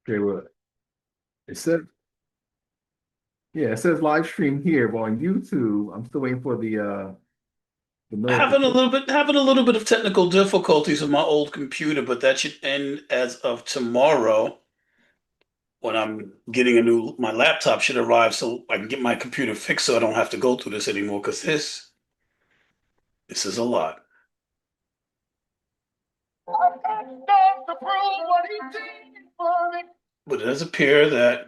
Okay, well, it says, yeah, it says live stream here, but on YouTube, I'm still waiting for the notification. Having a little bit of technical difficulties with my old computer, but that should end as of tomorrow when I'm getting my laptop should arrive so I can get my computer fixed so I don't have to go through this anymore because this is a lot. But it does appear that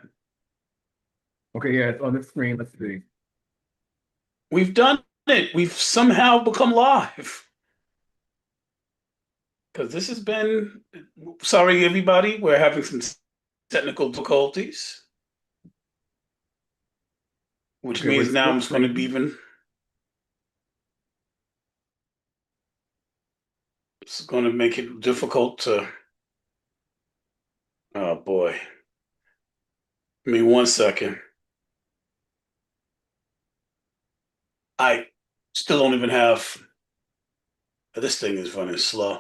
Okay, yeah, it's on the screen. Let's see. we've done it. We've somehow become live. Because this has been, sorry everybody, we're having some technical difficulties, which Okay, we're means now still I'm just going to be streaming. even, it's going to make it difficult to, oh boy. Give me 1 second. I still don't even have, this thing is running slow.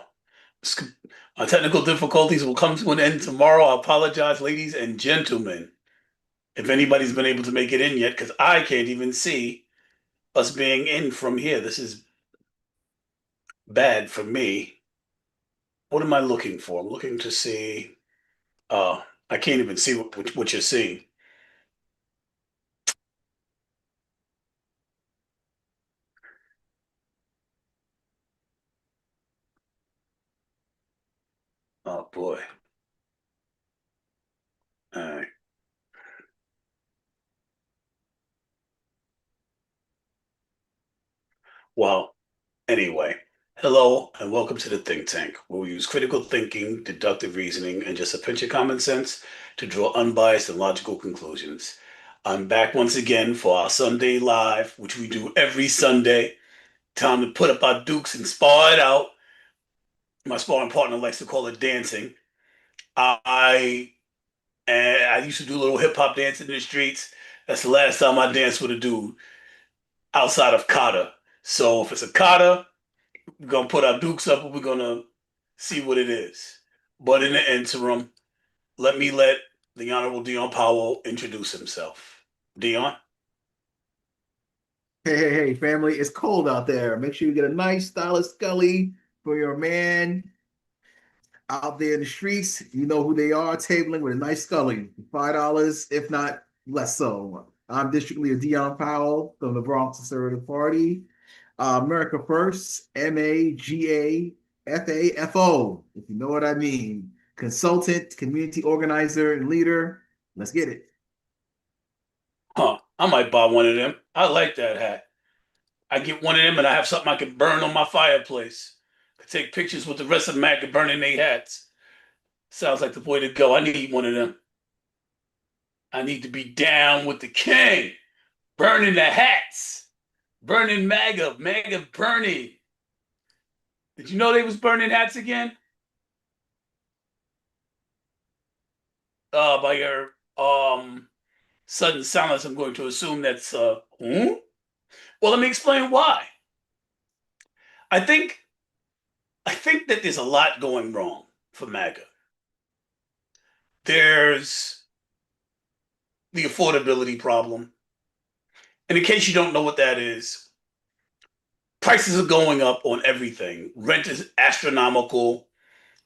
Technical difficulties will come to an end tomorrow. I apologize, ladies and gentlemen, if anybody's been able to make it in yet, because I can't even see us being in from here. This is bad for me. What am I looking for? I'm looking to see. I can't even see what you're seeing. Oh boy. All right. Well, anyway, hello and welcome to the think tank, where we use critical thinking, deductive reasoning, and just a pinch of common sense to draw unbiased and logical conclusions. I'm back once again for our Sunday live, which we do every Sunday. Time to put up our dukes and spar it out. My sparring partner likes to call it dancing. I And I used to do a little hip hop dancing in the streets. That's the last time I danced with a dude outside of kata. So if it's a kata, we're gonna put our dukes up and we're gonna see what it is. But in the interim, let the Honorable Dion Powell introduce himself. Dion? Hey, family, it's cold out there. Make sure you get a nice stylish Scully for your man out there in the streets. You know who they are, tabling with a nice Scully. $5, if not less so. I'm District Leader Dion Powell from the Bronx Conservative Party. America First, MAGAFAFO, if you know what I mean. Consultant, community organizer, and leader. Let's get it. Huh. I might buy one of them. I like that hat. I get one of them and I have something I can burn on my fireplace. I take pictures with the rest of MAGA burning their hats. Sounds like the way to go. I need one of them. I need to be down with the king, burning the hats, burning MAGA burning. Did you know they was burning hats again? By your sudden silence, I'm going to assume that's hmm? Well, let me explain why. I think I think that there's a lot going wrong for MAGA. There's the affordability problem. And in case you don't know what that is, prices are going up on everything. Rent is astronomical.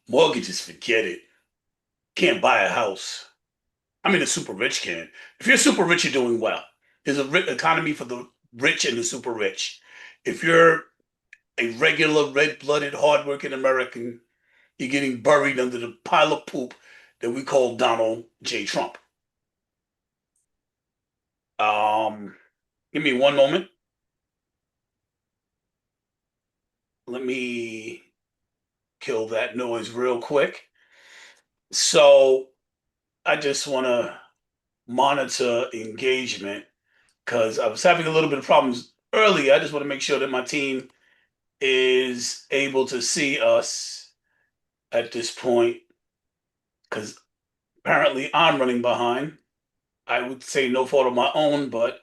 Mortgages, forget it. Can't buy a house. I mean, the super rich can. If you're super rich, you're doing well. There's a economy for the rich and the super rich. If you're a regular red-blooded, hardworking American, you're getting buried under the pile of poop that we call Donald J. Trump. Um, Give me one moment. Let me kill that noise real quick. So I just want to monitor engagement because I was having a little bit of problems earlier. I just want to make sure that my team is able to see us at this point because apparently I'm running behind. I would say no fault of my own, but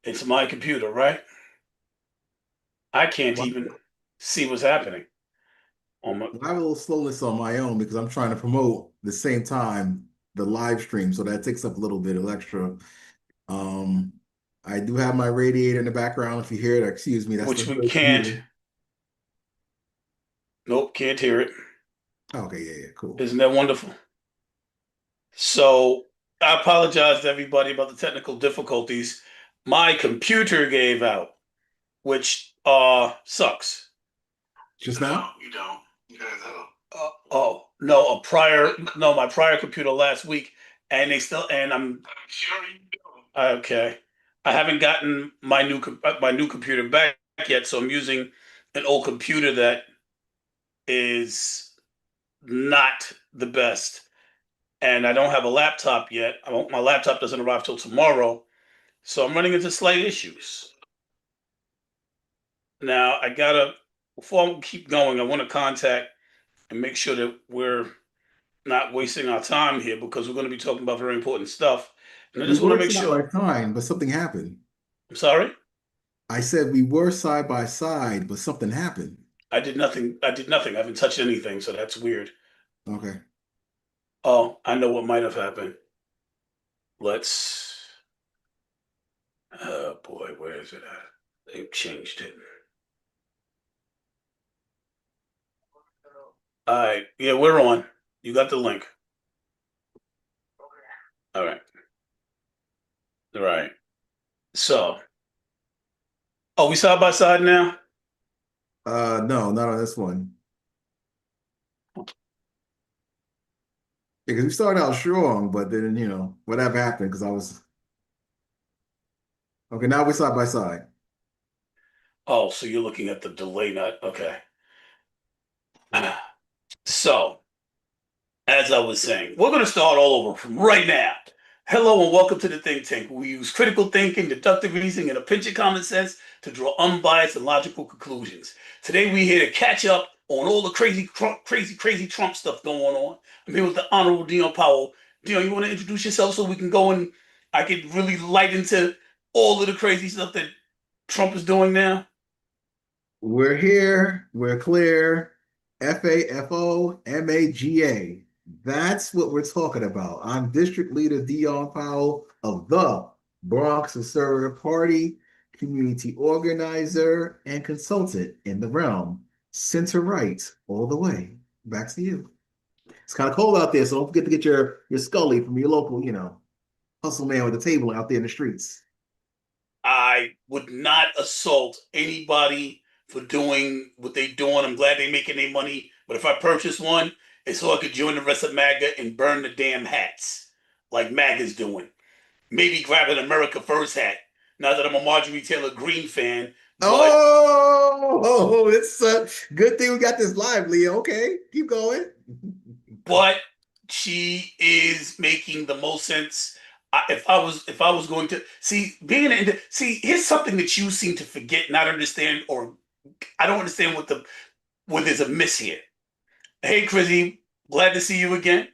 it's my computer, right? I can't Well, even see what's happening. On my, I have a little slowness on my own because I'm trying to promote the same time. the live stream, so that takes up a little bit of extra. Um, I do have my radiator in the background. If you hear it, excuse me, that's the which we hood can't. heater. Nope, can't hear it. Okay, yeah, cool. Isn't that wonderful? So I apologize to everybody about the technical difficulties. My computer gave out, which sucks. Just now? You don't. You guys have oh no, my prior computer last week, and they still and I'm sure you don't. Okay. I haven't gotten my new computer back yet, so I'm using an old computer that is not the best. And I don't have a laptop yet. My laptop doesn't arrive till tomorrow, so I'm running into slight issues. Now I gotta before I keep going, I want to contact and make sure that we're not wasting our time here because we're going to be talking about very important stuff. And I We just want to were make side sure. by side, but something happened. I'm sorry. I said we were side by side, but something happened. I did nothing. I did nothing. I haven't touched anything, so that's weird. Okay. Oh, I know what might have happened. Let's. Oh boy, where is it at? They've changed it. All right. Yeah, we're on. You got the link. All right. All right. So, are we side by side now? No, not on this one. Because we started out strong, but then, whatever happened, because I was okay, now we're side by side. Oh, so you're looking at the delay, not okay. So, as I was saying, we're going to start all over from right now. Hello and welcome to the Think Tank. We use critical thinking, deductive reasoning, and a pinch of common sense to draw unbiased and logical conclusions. Today, we're here to catch up on all the crazy Trump stuff going on. I'm here with the Honorable Dion Powell. Dion, you want to introduce yourself so we can go and I can really light into all of the crazy stuff that Trump is doing now? We're here, we're clear. FAFOMAGA. That's what we're talking about. I'm District Leader Dion Powell of the Bronx Conservative Party, community organizer, and consultant in the realm. Center right, all the way. Back to you. It's kind of cold out there, so don't forget to get your Scully from your local, hustle man with a table out there in the streets. I would not assault anybody for doing what they're doing. I'm glad they're making their money. But if I purchase one, it's so I could join the rest of MAGA and burn the damn hats like MAGA's doing. Maybe grab an America First hat. Not that I'm a Marjorie Taylor Greene fan, but It's a good thing we got this live, Leo. Okay, keep going. but she is making the most sense. If I was going to see see, here's something that you seem to forget, not understand, or I don't understand what there's a miss here. Hey, Chrissy, glad to see you again.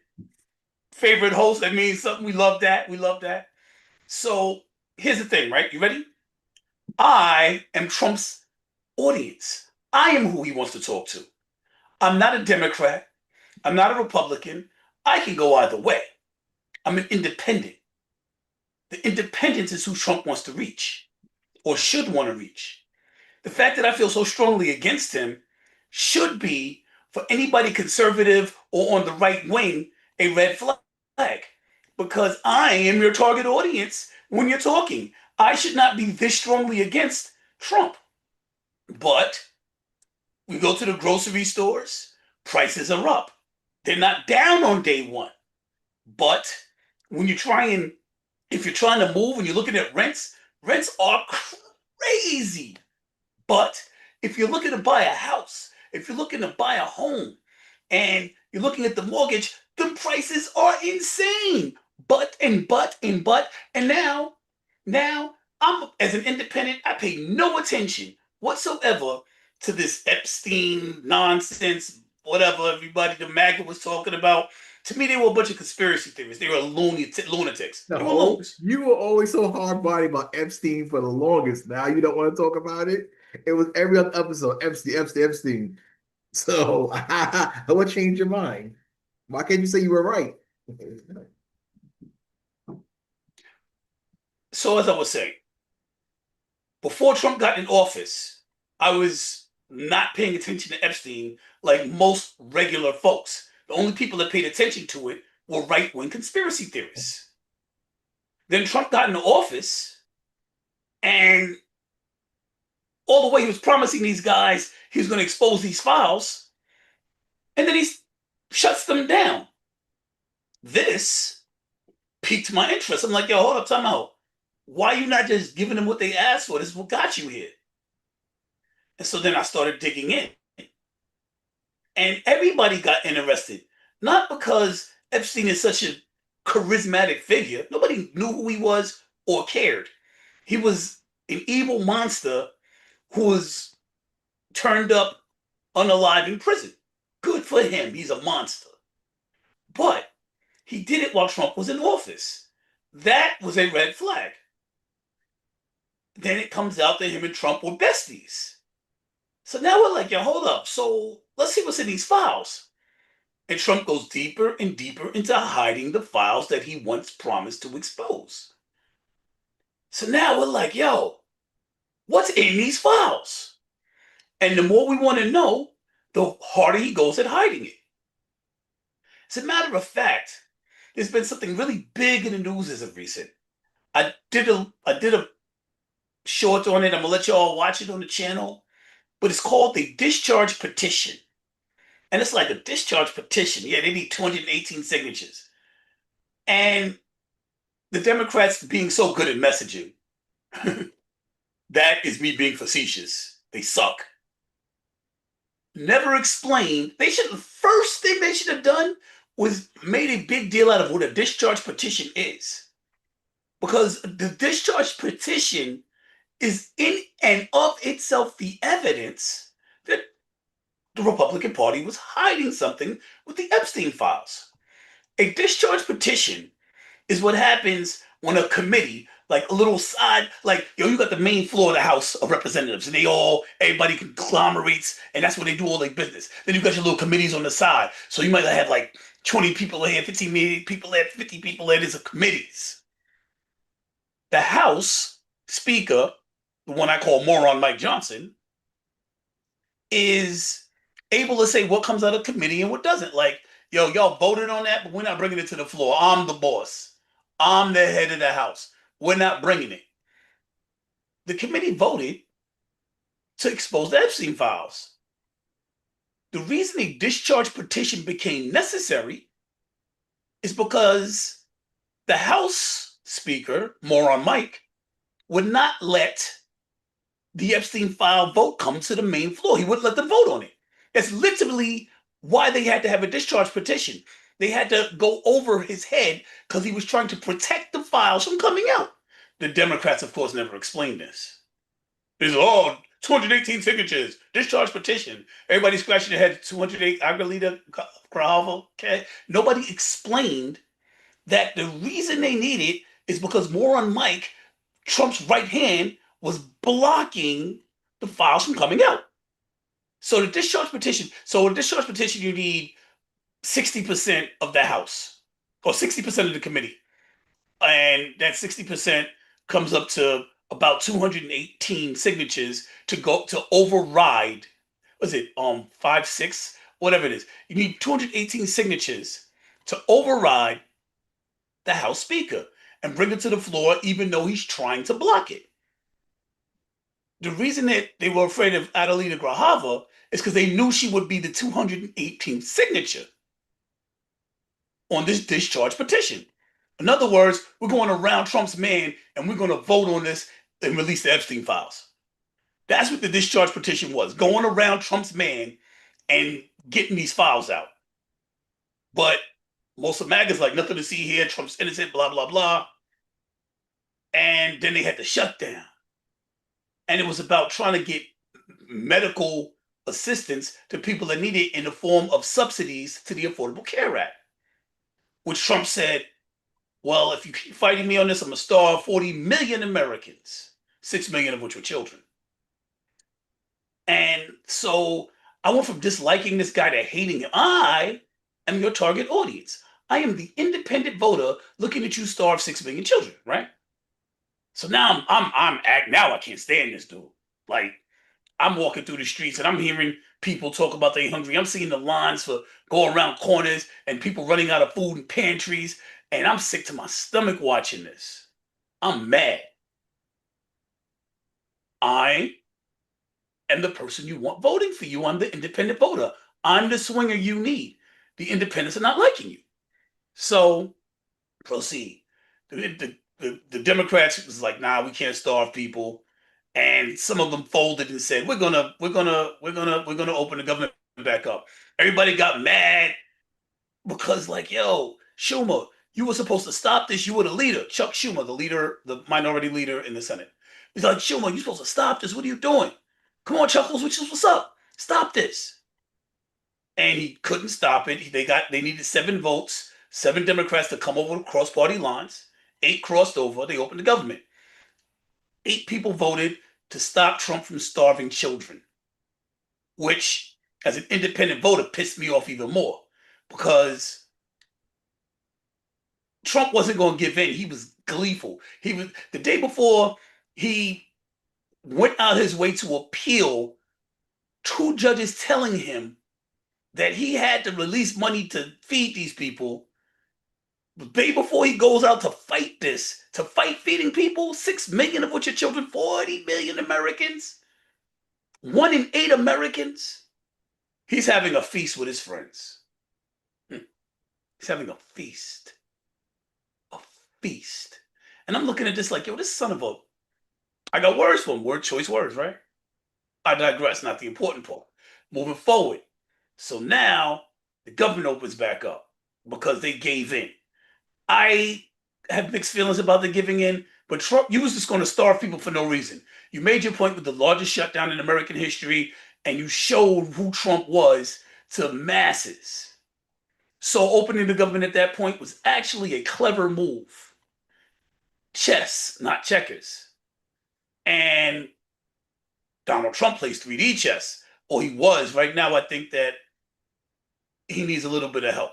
Favorite host, that means something. We love that. We love that. So here's the thing, right? You ready? I am Trump's audience. I am who he wants to talk to. I'm not a Democrat. I'm not a Republican. I can go either way. I'm an independent. The independence is who Trump wants to reach or should want to reach. The fact that I feel so strongly against him should be, for anybody conservative or on the right wing, a red flag. Because I am your target audience when you're talking. I should not be this strongly against Trump. But we go to the grocery stores, prices are up. They're not down on day one. But when you try and, if you're trying to move and you're looking at rents, rents are crazy. But if you're looking to buy a house, if you're looking to buy a home, and you're looking at the mortgage, the prices are insane. And now I'm as an independent, I pay no attention whatsoever to this Epstein nonsense, whatever everybody the MAGA was talking about. To me, they were a bunch of conspiracy theorists. They were lunatics. They were No, loons. you were always so hard body about Epstein for the longest. Now you don't want to talk about it. It was every other episode, Epstein, Epstein, Epstein. So what changed your mind? Why can't you say you were right? So as I was saying, before Trump got in office, I was not paying attention to Epstein like most regular folks. The only people that paid attention to it were right-wing conspiracy theorists. Then Trump got into office, and all the way he was promising these guys he was going to expose these files, and then he shuts them down. This piqued my interest. I'm like, yo, hold up, time out. Why are you not just giving them what they asked for? This is what got you here. And so then I started digging in. And everybody got interested, not because Epstein is such a charismatic figure. Nobody knew who he was or cared. He was an evil monster who was turned up unalive in prison. Good for him. He's a monster. But he did it while Trump was in office. That was a red flag. Then it comes out that him and Trump were besties. So now we're like, yo, hold up. So let's see what's in these files. And Trump goes deeper and deeper into hiding the files that he once promised to expose. So now we're like, yo, what's in these files? And the more we want to know, the harder he goes at hiding it. As a matter of fact, there's been something really big in the news as of recent. I did a short on it. I'm gonna let you all watch it on the channel. But it's called the discharge petition. And it's like a discharge petition. Yeah, they need 218 signatures. And the Democrats being so good at messaging, that is me being facetious. They suck. Never explained. The first thing they should have done was made a big deal out of what a discharge petition is. Because the discharge petition is in and of itself the evidence that the Republican Party was hiding something with the Epstein files. A discharge petition is what happens when a committee, like a little side, like, yo, you got the main floor of the House of Representatives, and everybody conglomerates, and that's where they do all their business. Then you got your little committees on the side. So you might have like 20 people here, 15 people here, 50 people here. There's committees. The House Speaker, the one I call moron Mike Johnson, is able to say what comes out of committee and what doesn't. Like, yo, y'all voted on that, but we're not bringing it to the floor. I'm the boss. I'm the head of the House. We're not bringing it. The committee voted to expose the Epstein files. The reason a discharge petition became necessary is because the House Speaker, moron Mike, would not let the Epstein file vote come to the main floor. He wouldn't let them vote on it. That's literally why they had to have a discharge petition. They had to go over his head because he was trying to protect the files from coming out. The Democrats, of course, never explained this. It's 218 signatures, discharge petition. Everybody scratching their head, 208, Aguilita, Cravo, okay? Nobody explained that the reason they need it is because moron Mike, Trump's right hand, was blocking the files from coming out. So the discharge petition, you need 60% of the House, or 60% of the committee. And that 60% comes up to about 218 signatures to override, was it 5, 6, whatever it is. You need 218 signatures to override the House Speaker and bring it to the floor, even though he's trying to block it. The reason that they were afraid of Adelita Grajava is because they knew she would be the 218th signature on this discharge petition. In other words, we're going around Trump's man and we're going to vote on this and release the Epstein files. That's what the discharge petition was, going around Trump's man and getting these files out. But most of MAGA's like, nothing to see here, Trump's innocent, blah, blah, blah. And then they had to shut down. And it was about trying to get medical assistance to people that need it in the form of subsidies to the Affordable Care Act, which Trump said, well, if you keep fighting me on this, I'm going to starve 40 million Americans, 6 million of which were children. And so I went from disliking this guy to hating him. I am your target audience. I am the independent voter looking at you starve 6 million children, right? So now now I can't stand this dude. Like, I'm walking through the streets and I'm hearing people talk about they hungry. I'm seeing the lines for go around corners and people running out of food in pantries. And I'm sick to my stomach watching this. I'm mad. I am the person you want voting for you. I'm the independent voter. I'm the swinger you need. The independents are not liking you. So proceed. The Democrats was like, nah, we can't starve people. And some of them folded and said, we're gonna open the government back up. Everybody got mad because, like, yo, Schumer, you were supposed to stop this. You were the leader. Chuck Schumer, the leader, the minority leader in the Senate. He's like, Schumer, you're supposed to stop this. What are you doing? Come on, Chuckles, what's up? Stop this. And he couldn't stop it. They needed 7 votes, 7 Democrats to come over cross party lines. 8 crossed over. They opened the government. 8 people voted to stop Trump from starving children, which, as an independent voter, pissed me off even more because Trump wasn't going to give in. He was gleeful. He was the day before he went out his way to appeal 2 judges telling him that he had to release money to feed these people. The day before he goes out to fight this, to fight feeding people, 6 million of which are children, 40 million Americans, 1 in 8 Americans, he's having a feast with his friends. He's having a feast. A feast. And I'm looking at this like, yo, this son of a... I got words for him. Word choice words, right? I digress, not the important part. Moving forward. So now the government opens back up because they gave in. I have mixed feelings about the giving in, but Trump, you was just going to starve people for no reason. You made your point with the largest shutdown in American history, and you showed who Trump was to masses. So opening the government at that point was actually a clever move. Chess, not checkers. And Donald Trump plays 3D chess, or he was. Right now, I think that he needs a little bit of help.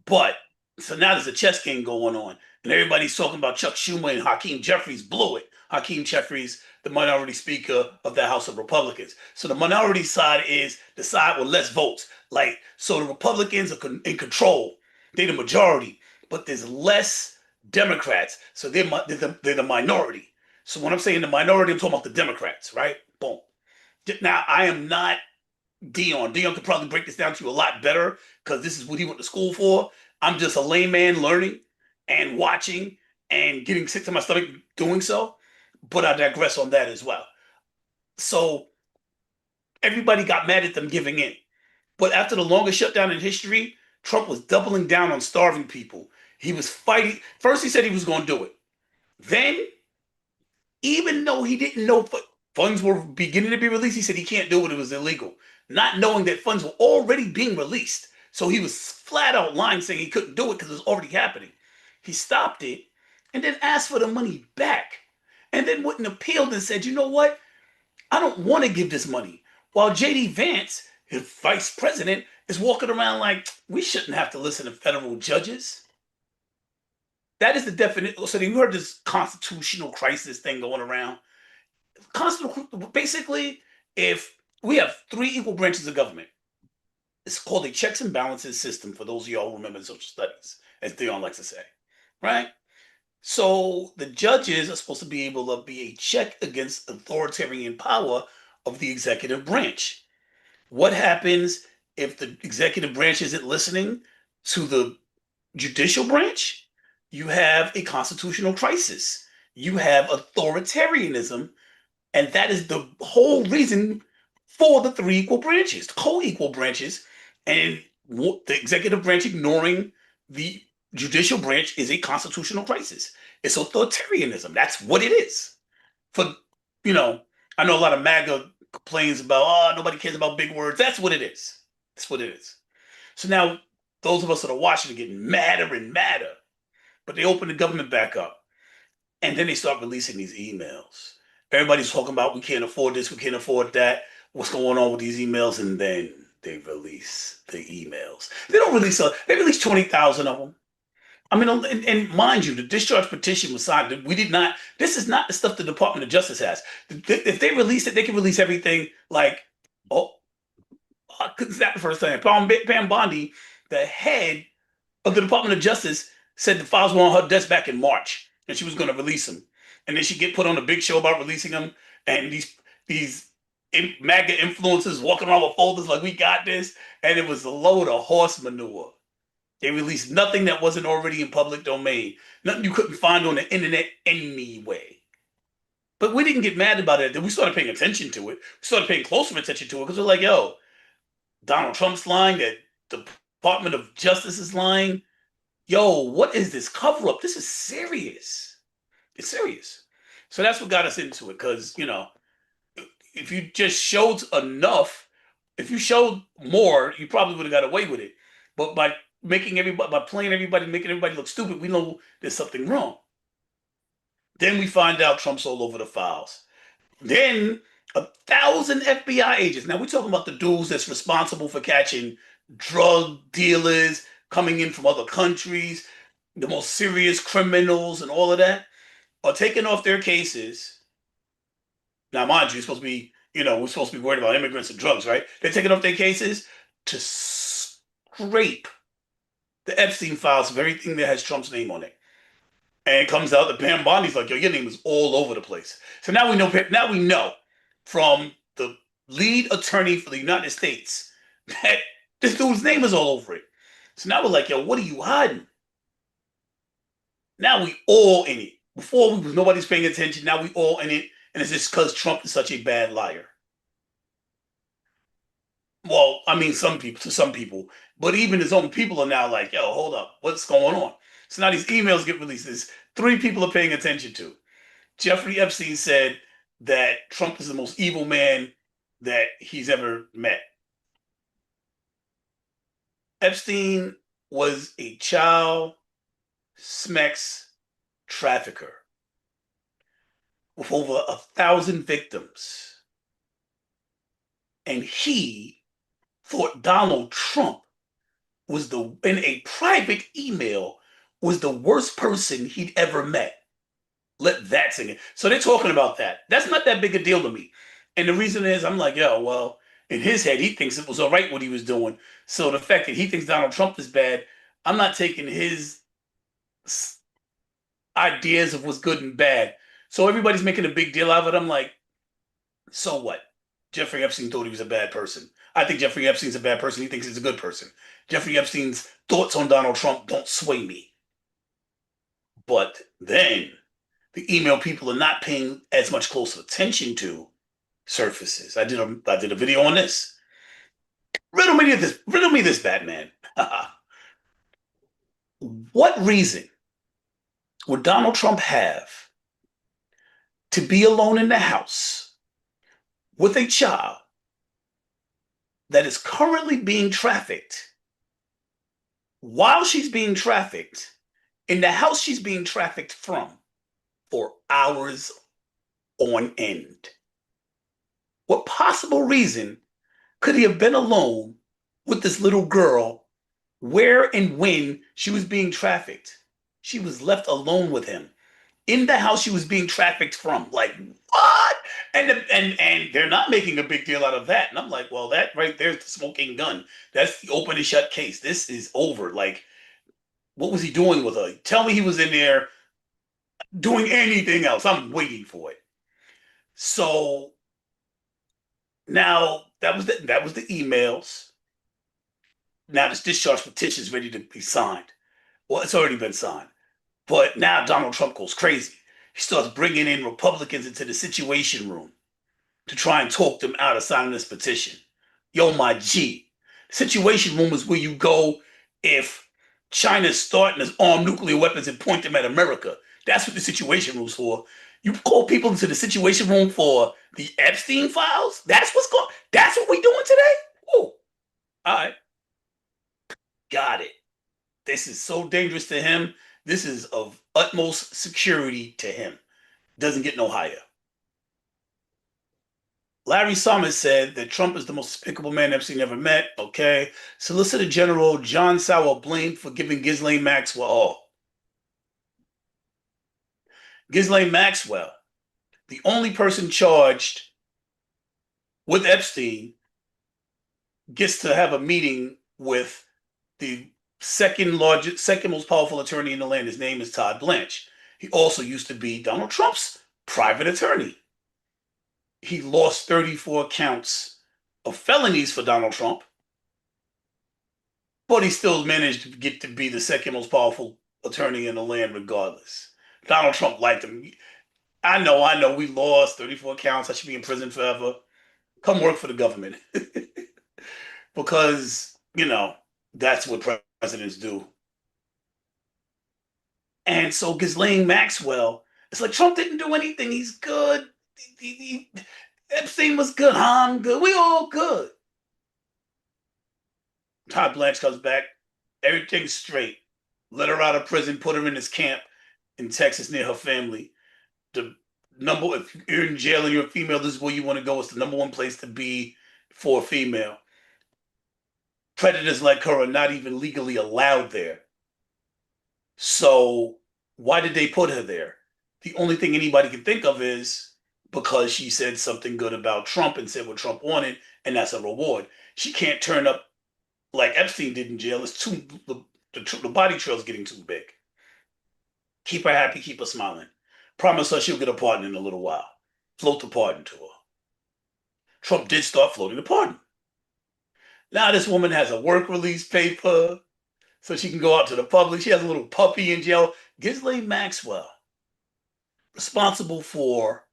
But so now there's a chess game going on, and everybody's talking about Chuck Schumer and Hakeem Jeffries blew it. Hakeem Jeffries, the minority speaker of the House of Republicans. So the minority side is the side with less votes. Like, so the Republicans are in control. They're the majority, but there's less Democrats. So they're the minority. So when I'm saying the minority, I'm talking about the Democrats, right? Boom. Now, I am not Dion. Dion could probably break this down to you a lot better because this is what he went to school for. I'm just a layman learning and watching and getting sick to my stomach doing so. But I digress on that as well. So everybody got mad at them giving in. But after the longest shutdown in history, Trump was doubling down on starving people. He was fighting. First, he said he was going to do it. Then, even though he didn't know funds were beginning to be released, he said he can't do it. It was illegal. Not knowing that funds were already being released. So he was flat out lying, saying he couldn't do it because it was already happening. He stopped it and then asked for the money back. And then went and appealed and said, you know what? I don't want to give this money. While J.D. Vance, his vice president, is walking around like, we shouldn't have to listen to federal judges. That is the definition. So you heard this constitutional crisis thing going around. Basically, if we have 3 equal branches of government, it's called a checks and balances system for those of y'all who remember social studies, as Dion likes to say, right? So the judges are supposed to be able to be a check against authoritarian power of the executive branch. What happens if the executive branch isn't listening to the judicial branch? You have a constitutional crisis. You have authoritarianism, and that is the whole reason for the 3 equal branches, co-equal branches, and the executive branch ignoring the judicial branch is a constitutional crisis. It's authoritarianism. That's what it is. For, I know a lot of MAGA complains about, oh, nobody cares about big words. That's what it is. That's what it is. So now those of us that are watching are getting madder and madder, but they open the government back up and then they start releasing these emails. Everybody's talking about we can't afford this, we can't afford that. What's going on with these emails? And then they release the emails. They don't release, they release 20,000 of them. I mean, and mind you, the discharge petition was signed. We did not. This is not the stuff the Department of Justice has. If they release it, they can release everything. Like, oh, I couldn't snap the first time. Pam Bondi, the head of the Department of Justice, said the files were on her desk back in March, and she was going to release them. And then she get put on a big show about releasing them, and these MAGA influencers walking around with folders like we got this, and it was a load of horse manure. They released nothing that wasn't already in public domain, nothing you couldn't find on the internet anyway. But we didn't get mad about it. Then we started paying attention to it. We started paying closer attention to it because we're like, yo, Donald Trump's lying, that the Department of Justice is lying. Yo, what is this cover up? This is serious. It's serious. So that's what got us into it. Because, if you just showed enough, if you showed more, you probably would have got away with it. But by playing everybody, making everybody look stupid, we know there's something wrong. Then we find out Trump's all over the files. Then 1,000 FBI agents. Now we're talking about the dudes that's responsible for catching drug dealers coming in from other countries, the most serious criminals and all of that, are taking off their cases. Now, mind you, we're supposed to be worried about immigrants and drugs, right? They're taking off their cases to scrape the Epstein files of everything that has Trump's name on it. And it comes out that Pam Bondi's like, yo, your name is all over the place. So now we know from the lead attorney for the United States that this dude's name is all over it. So now we're like, yo, what are you hiding? Now we all in it. Before nobody's paying attention. Now we all in it. And it's just because Trump is such a bad liar. Well, I mean, some people, but even his own people are now like, yo, hold up, what's going on? So now these emails get released. There's 3 people are paying attention to. Jeffrey Epstein said that Trump is the most evil man that he's ever met. Epstein was a child sex trafficker with over 1,000 victims. And he thought Donald Trump was in a private email, was the worst person he'd ever met. Let that sink in. So they're talking about that. That's not that big a deal to me. And the reason is, I'm like, yo, well, in his head, he thinks it was all right what he was doing. So the fact that he thinks Donald Trump is bad, I'm not taking his ideas of what's good and bad. So everybody's making a big deal out of it. I'm like, so what? Jeffrey Epstein thought he was a bad person. I think Jeffrey Epstein's a bad person. He thinks he's a good person. Jeffrey Epstein's thoughts on Donald Trump don't sway me. But then the email people are not paying as much close attention to surfaces. I did a video on this. Riddle me this, Batman. What reason would Donald Trump have to be alone in the house with a child that is currently being trafficked while she's being trafficked in the house she's being trafficked from for hours on end? What possible reason could he have been alone with this little girl where and when she was being trafficked? She was left alone with him in the house she was being trafficked from. Like, what? And they're not making a big deal out of that. And I'm like, well, that right there's the smoking gun. That's the open and shut case. This is over. Like, what was he doing with her? Tell me he was in there doing anything else. I'm waiting for it. So now that was the emails. Now this discharge petition is ready to be signed. Well, it's already been signed. But now Donald Trump goes crazy. He starts bringing in Republicans into the Situation Room to try and talk them out of signing this petition. Yo, my G. The Situation Room is where you go if China's starting to arm nuclear weapons and point them at America. That's what the Situation Room's for. You call people into the Situation Room for the Epstein files? That's what we doing today? Oh, all right. Got it. This is so dangerous to him. This is of utmost security to him. Doesn't get no higher. Larry Summers said that Trump is the most despicable man Epstein ever met. Okay. Solicitor General John Sauer blamed for giving Ghislaine Maxwell. Oh, Ghislaine Maxwell, the only person charged with Epstein, gets to have a meeting with the second most powerful attorney in the land. His name is Todd Blanche. He also used to be Donald Trump's private attorney. He lost 34 counts of felonies for Donald Trump, but he still managed to get to be the second most powerful attorney in the land regardless. Donald Trump liked him. I know, we lost 34 counts. I should be in prison forever. Come work for the government. Because, that's what presidents do. And so Ghislaine Maxwell, it's like Trump didn't do anything. He's good. Epstein was good. I'm good. We all good. Todd Blanche comes back. Everything's straight. Let her out of prison. Put her in this camp in Texas near her family. If you're in jail and you're a female, this is where you want to go. It's the number one place to be for a female. Predators like her are not even legally allowed there. So why did they put her there? The only thing anybody can think of is because she said something good about Trump and said what Trump wanted, and that's a reward. She can't turn up like Epstein did in jail. It's the body trail's getting too big. Keep her happy, keep her smiling. Promise her she'll get a pardon in a little while. Float the pardon to her. Trump did start floating the pardon. Now this woman has a work release paper so she can go out to the public. She has a little puppy in jail. Ghislaine Maxwell, responsible for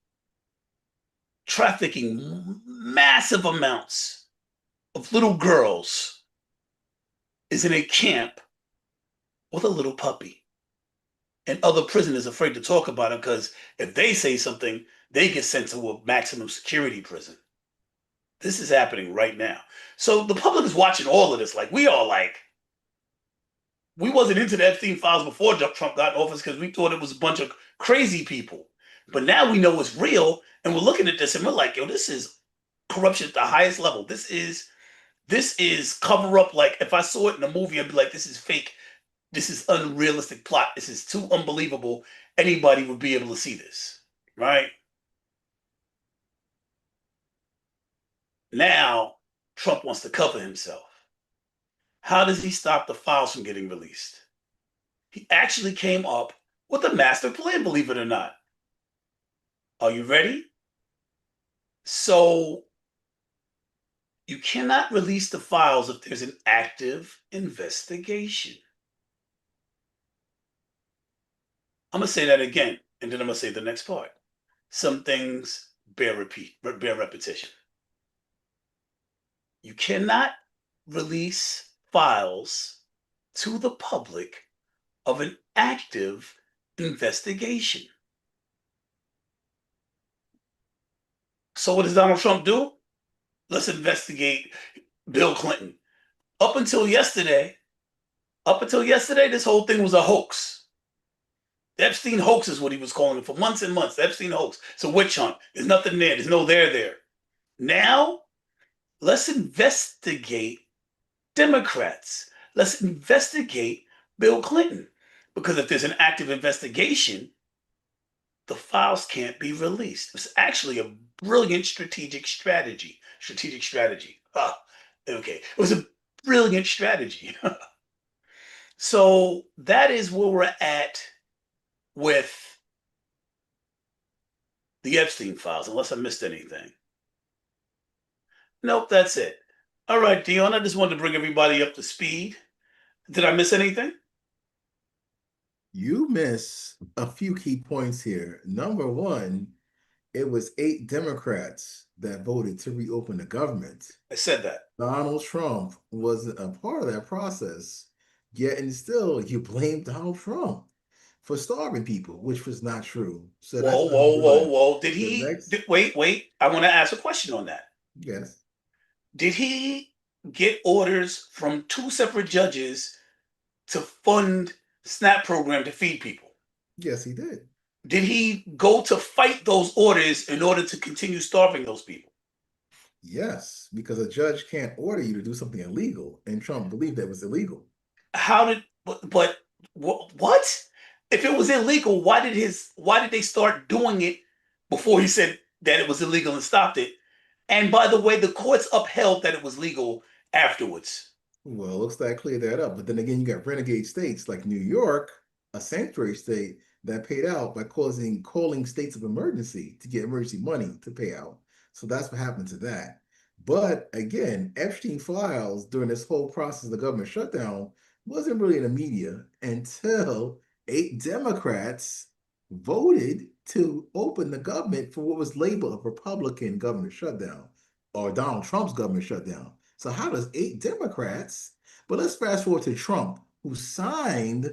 trafficking massive amounts of little girls, is in a camp with a little puppy. And other prisoners are afraid to talk about it because if they say something, they get sent to a maximum security prison. This is happening right now. So the public is watching all of this. Like, we wasn't into the Epstein files before Trump got in office because we thought it was a bunch of crazy people. But now we know it's real, and we're looking at this and we're like, yo, this is corruption at the highest level. This is cover up. Like, if I saw it in a movie, I'd be like, this is fake. This is unrealistic plot. This is too unbelievable. Anybody would be able to see this, right? Now, Trump wants to cover himself. How does he stop the files from getting released? He actually came up with a master plan, believe it or not. Are you ready? So, you cannot release the files if there's an active investigation. I'm going to say that again, and then I'm going to say the next part. Some things bear repetition. You cannot release files to the public of an active investigation. So what does Donald Trump do? Let's investigate Bill Clinton. Up until yesterday, this whole thing was a hoax. The Epstein hoax is what he was calling it for months and months. The Epstein hoax. It's a witch hunt. There's nothing there. There's no there. Now, let's investigate Democrats. Let's investigate Bill Clinton. Because if there's an active investigation, the files can't be released. It's actually a brilliant strategic strategy. Okay. It was a brilliant strategy. So that is where we're at with the Epstein files, unless I missed anything. Nope, that's it. All right, Dion, I just wanted to bring everybody up to speed. Did I miss anything? You miss a few key points here. Number one, it was 8 Democrats that voted to reopen the government. I said that. Donald Trump wasn't a part of that process, yet and still you blame Donald Trump for starving people, which was not true. So whoa. Wait. I want to ask a question on that. Yes. Did he get orders from 2 separate judges to fund SNAP program to feed people? Yes, he did. Did he go to fight those orders in order to continue starving those people? Yes, because a judge can't order you to do something illegal, and Trump believed that was illegal. What? If it was illegal, why did they start doing it before he said that it was illegal and stopped it? And by the way, the courts upheld that it was legal afterwards. Well, looks like clear that up. But then again, you got renegade states like New York, a sanctuary state that paid out by calling states of emergency to get emergency money to pay out. So that's what happened to that. But again, Epstein files during this whole process of the government shutdown wasn't really in the media until 8 Democrats voted to open the government for what was labeled a Republican government shutdown or Donald Trump's government shutdown. So how does 8 Democrats? But let's fast forward to Trump, who signed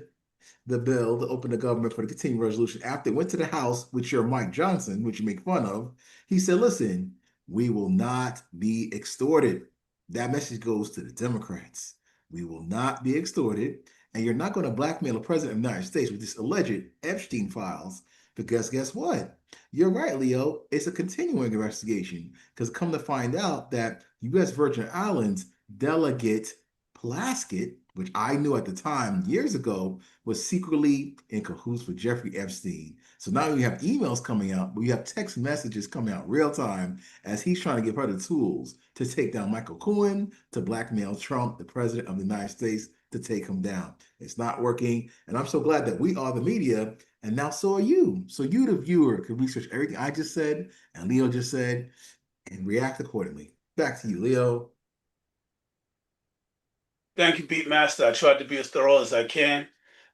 the bill to open the government for the continuing resolution after it went to the House with your Mike Johnson, which you make fun of. He said, listen, we will not be extorted. That message goes to the Democrats. We will not be extorted. And you're not going to blackmail the president of the United States with this alleged Epstein files. Because guess what? You're right, Leo. It's a continuing investigation. Because come to find out that U.S. Virgin Islands delegate Plaskett, which I knew at the time years ago, was secretly in cahoots with Jeffrey Epstein. So now you have emails coming out, but you have text messages coming out real time as he's trying to give her the tools to take down Michael Cohen, to blackmail Trump, the president of the United States, to take him down. It's not working. And I'm so glad that we are the media, and now so are you. So you, the viewer, can research everything I just said and Leo just said and react accordingly. Back to you, Leo. Thank you, Beatmaster. I tried to be as thorough as I can.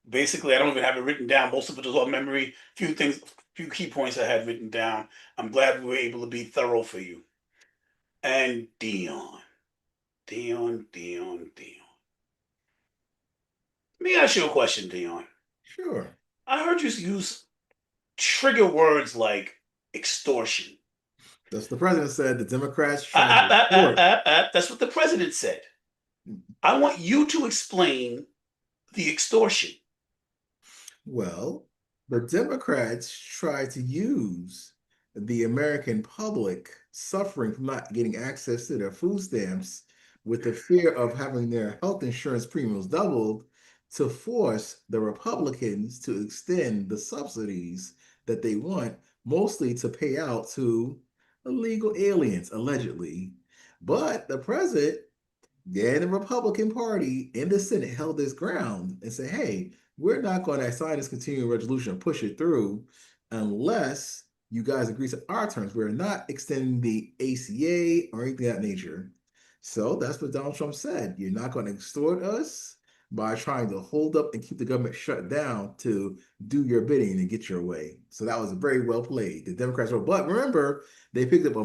Basically, I don't even have it written down. Most of it is on memory. Few key points I had written down. I'm glad we were able to be thorough for you. And Dion. Let me ask you a question, Dion. Sure. I heard you use trigger words like extortion. That's the president said the Democrats trying to extort. That's what the president said. I want you to explain the extortion. Well, the Democrats try to use the American public suffering from not getting access to their food stamps with the fear of having their health insurance premiums doubled to force the Republicans to extend the subsidies that they want, mostly to pay out to illegal aliens, allegedly. But the president and the Republican Party in the Senate held this ground and said, hey, we're not going to sign this continuing resolution and push it through unless you guys agree to our terms. We're not extending the ACA or anything of that nature. So that's what Donald Trump said. You're not going to extort us by trying to hold up and keep the government shut down to do your bidding and get your way. So that was very well played. The Democrats were, but remember, they picked up a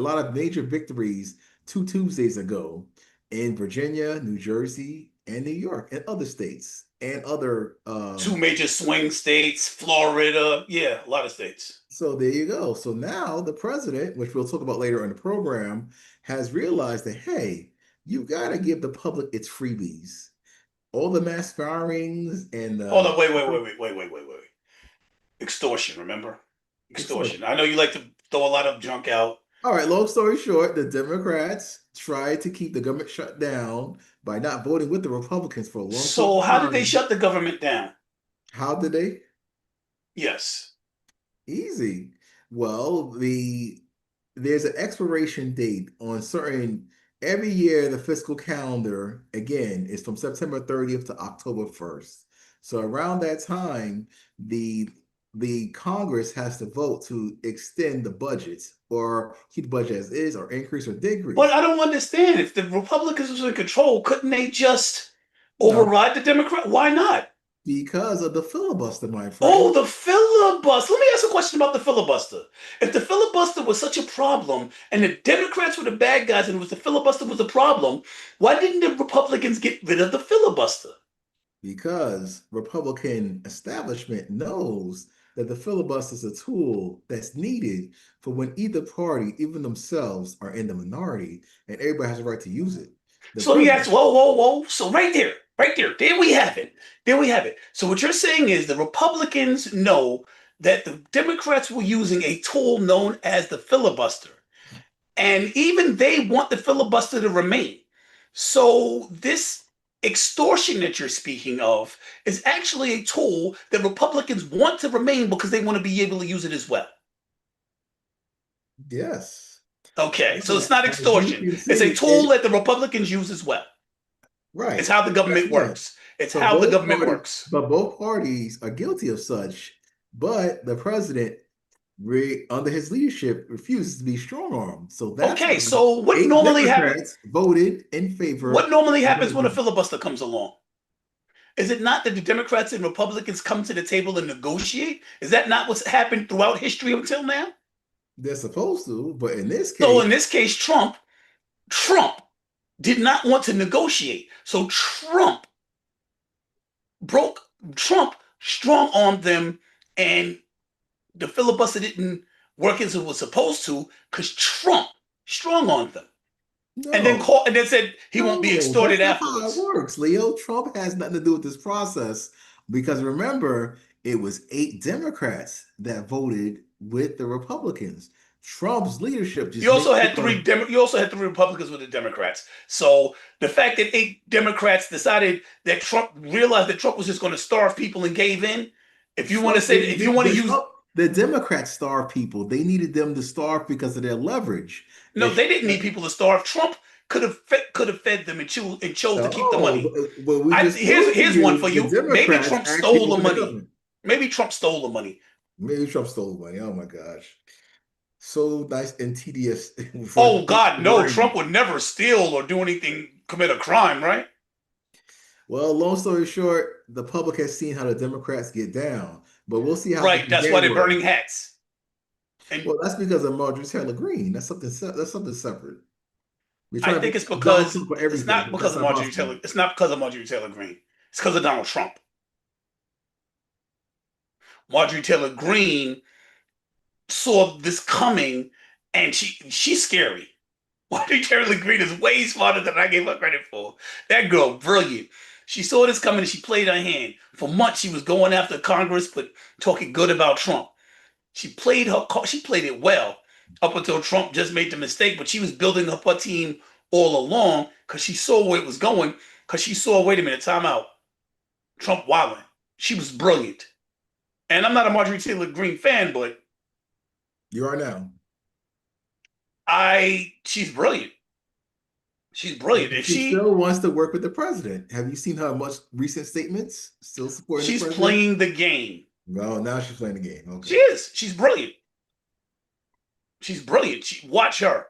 lot of major victories 2 Tuesdays ago in Virginia, New Jersey, and New York, and other states, and other. Two major swing states, Florida, yeah, a lot of states. So there you go. So now the president, which we'll talk about later in the program, has realized that, hey, you got to give the public its freebies. All the mass firings and Hold on, wait. Extortion, remember? Extortion. I know you like to throw a lot of junk out. All right, long story short, the Democrats tried to keep the government shut down by not voting with the Republicans for a long So how did they time. shut the government down? How did they? Yes. Easy. Well, there's an expiration date on certain every year. The fiscal calendar again is from September 30th to October 1st. So around that time, the Congress has to vote to extend the budget or keep the budget as is or increase or decrease. But I don't understand. If the Republicans was in control, couldn't they just No, override the Democrat? Why not? because of the filibuster, my friend. Oh, the filibuster. Let me ask a question about the filibuster. If the filibuster was such a problem and the Democrats were the bad guys and it was the filibuster was the problem, why didn't the Republicans get rid of the filibuster? Because Republican establishment knows that the filibuster is a tool that's needed for when either party, even themselves, are in the minority, and everybody has a right to use it. So let me ask, whoa. So there we have it. There we have it. So what you're saying is the Republicans know that the Democrats were using a tool known as the filibuster. And even they want the filibuster to remain. So this extortion that you're speaking of is actually a tool that Republicans want to remain because they want to be able to use it as well. Yes. Okay, so it's But not as you extortion. can It's a see, tool that the Republicans use as well. It's right. how the Guess government what? works. It's how the government works. But both parties are guilty of such. But the president, under his leadership, refuses to be strong armed. So that's Okay, why so eight Democrats voted in favor what normally of happens when a impeachment. filibuster comes along? Is it not that the Democrats and Republicans come to the table and negotiate? Is that not what's happened throughout history until now? They're supposed to, but in this So case, in this case, Trump did not want to negotiate. So broke Trump strong armed them, and the filibuster didn't work as it was supposed to because Trump strong armed them, no. and then said he won't be No, that's extorted not how it afterwards. works, Leo. Trump has nothing to do with this process because remember, it was eight Democrats that voted with the Republicans. Trump's leadership just You made also had sure. you also had three Republicans with the Democrats. So the fact that eight Democrats decided that Trump realized that Trump was just going to starve people and gave in. If you want to Trump say, didn't if you need want to use, the Democrats starved people. They needed them to starve because of their leverage. no, If they didn't need people to starve. Trump could have fed them and chose to keep the oh, money. but we just proved to Here's one for you the you. Maybe Democrats Trump actually stole the opened the money. government. Maybe Trump stole the money. Maybe Trump stole the money. Oh my gosh. So nice and tedious for Oh God, no! wording. Trump would never steal or do anything, commit a crime, right? Well, long story short, the public has seen how the Democrats get down, but we'll see how it Right. goes in That's why they're January. burning hats. And Well, that's because of Marjorie Taylor Greene. That's something. That's something separate. We're I trying to think it's blame Donald because Trump for it's everything, not but because that's of not Marjorie possible. Taylor. It's not because of Marjorie Taylor Greene. It's because of Donald Trump. Marjorie Taylor Greene saw this coming, and she's scary. Marjorie Taylor Greene is way smarter than I gave her credit for. That girl, brilliant. She saw this coming and she played her hand. For months, she was going after Congress, but talking good about Trump. She played it well up until Trump just made the mistake, but she was building up her team all along because she saw where it was going. Because she saw, wait a minute, time out. Trump wilding. She was brilliant. And I'm not a Marjorie Taylor Greene fan, but You are now. she's brilliant. She's brilliant. If She she still wants to work with the president. Have you seen her most recent statements? Still supporting the she's president? playing the game. Well, now she's playing the game. She Okay. is. She's brilliant. She's brilliant. Watch her.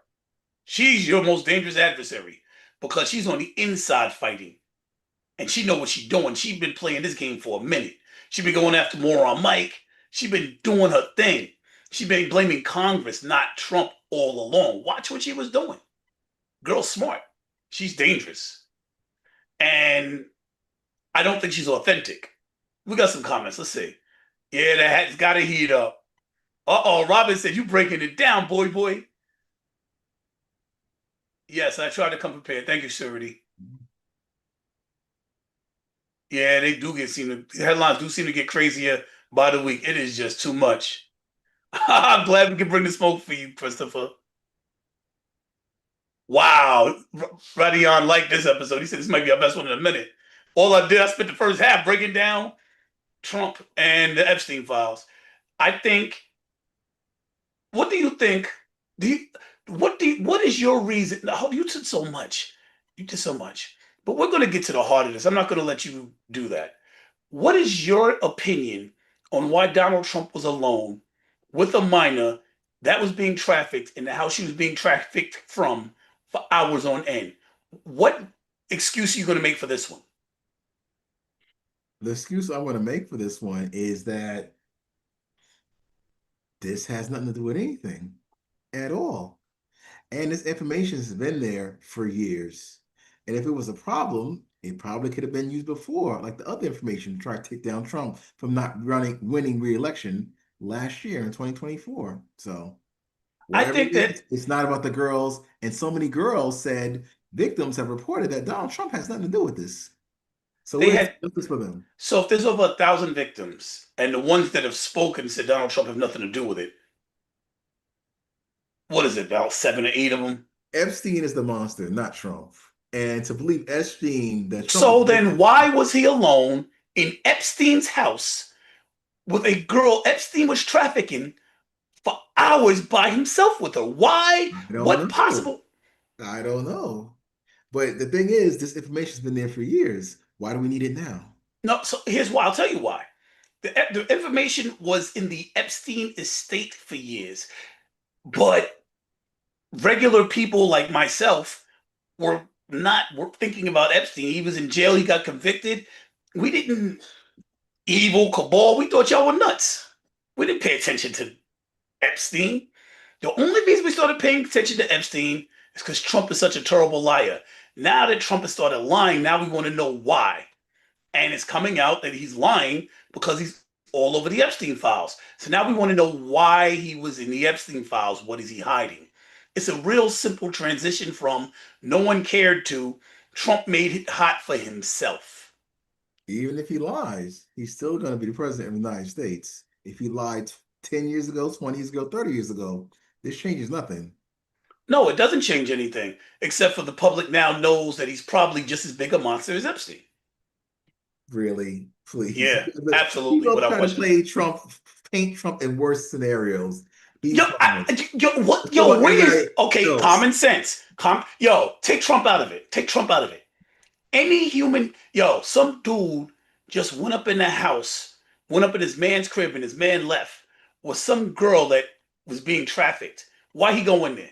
She's your most dangerous adversary because she's on the inside fighting. And she know what she's doing. She's been playing this game for a minute. She been going after more on Mike. She been doing her thing. She been blaming Congress, not Trump, all along. Watch what she was doing. Girl's smart. She's dangerous. And I don't think she's authentic. We got some comments. Let's see. Yeah, that hat's got to heat up. Uh-oh, Robin said, you breaking it down, boy. Yes, I tried to come prepared. Thank you, Surity. Yeah, the headlines do seem to get crazier by the week. It is just too much. I'm glad we can bring the smoke for you, Christopher. Wow. Radion liked this episode. He said this might be our best one in a minute. All I did, I spent the first half breaking down Trump and the Epstein files. I think, what do you think? Do you, what is your reason? Oh, you did so much. You did so much. But we're going to get to the heart of this. I'm not going to let you do that. What is your opinion on why Donald Trump was alone with a minor that was being trafficked in the house she was being trafficked from for hours on end? What excuse are you going to make for this one? The excuse I'm going to make for this one is that this has nothing to do with anything at all. And this information has been there for years. And if it was a problem, it probably could have been used before, like the other information to try to take down Trump from not winning re-election last year in 2024. So I whatever think it that is, it's not about the girls. And so many girls said victims have reported that Donald Trump has nothing to do with this. So they where's had, justice for them? so if there's over 1,000 victims and the ones that have spoken said Donald Trump have nothing to do with it, what is it, about 7 or 8 of them? Epstein is the monster, not Trump. And to believe Epstein that Trump So was then why was he alone in Epstein's house with a girl Epstein was trafficking for hours by himself with her? Why? I What don't know. possible? I don't know. But the thing is, this information's been there for years. Why do we need it now? No, so here's why. I'll tell you why. The information was in the Epstein estate for years, but regular people like myself were thinking about Epstein. He was in jail. He got convicted. We didn't evil cabal. We thought y'all were nuts. We didn't pay attention to Epstein. The only reason we started paying attention to Epstein is because Trump is such a terrible liar. Now that Trump has started lying, now we want to know why. And it's coming out that he's lying because he's all over the Epstein files. So now we want to know why he was in the Epstein files. What is he hiding? It's a real simple transition from no one cared to Trump made it hot for himself. Even if he lies, he's still going to be the president of the United States. If he lied 10 years ago, 20 years ago, 30 years ago, this changes nothing. No, it doesn't change anything, except for the public now knows that he's probably just as big a monster as Epstein. Really, please. Yeah, But absolutely, people without try to question. play Trump, paint Trump in worse scenarios. Yo, He's harmless. what? Let's talk Yo, about where is everybody okay? else. Common sense. Yo, take Trump out of it. Take Trump out of it. Any human, yo, some dude just went up in the house, went up in his man's crib, and his man left with some girl that was being trafficked. Why he go in there?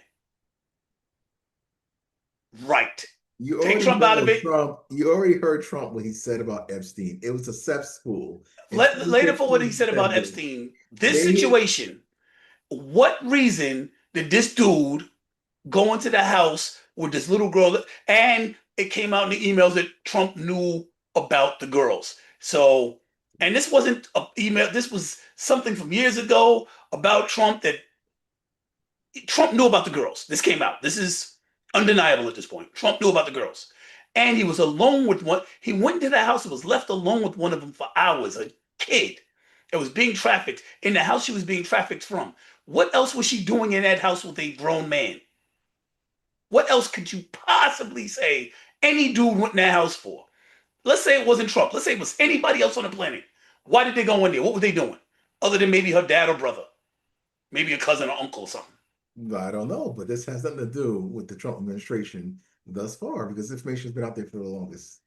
Right. You Take already Trump out of know it. Trump. You already heard Trump what he said about Epstein. It was a cesspool. In Later for what he 2015, he said said about this. Epstein. This Then he, situation. What reason did this dude go into the house with this little girl? And it came out in the emails that Trump knew about the girls. So, and this wasn't an email. This was something from years ago about Trump that Trump knew about the girls. This came out. This is undeniable at this point. Trump knew about the girls. And he was alone with one. He went into the house and was left alone with one of them for hours, a kid that was being trafficked in the house she was being trafficked from. What else was she doing in that house with a grown man? What else could you possibly say any dude went in that house for? Let's say it wasn't Trump. Let's say it was anybody else on the planet. Why did they go in there? What were they doing? Other than maybe her dad or brother, maybe a cousin or uncle or something. I don't know, but this has nothing to do with the Trump administration thus far because information has been out there for the longest.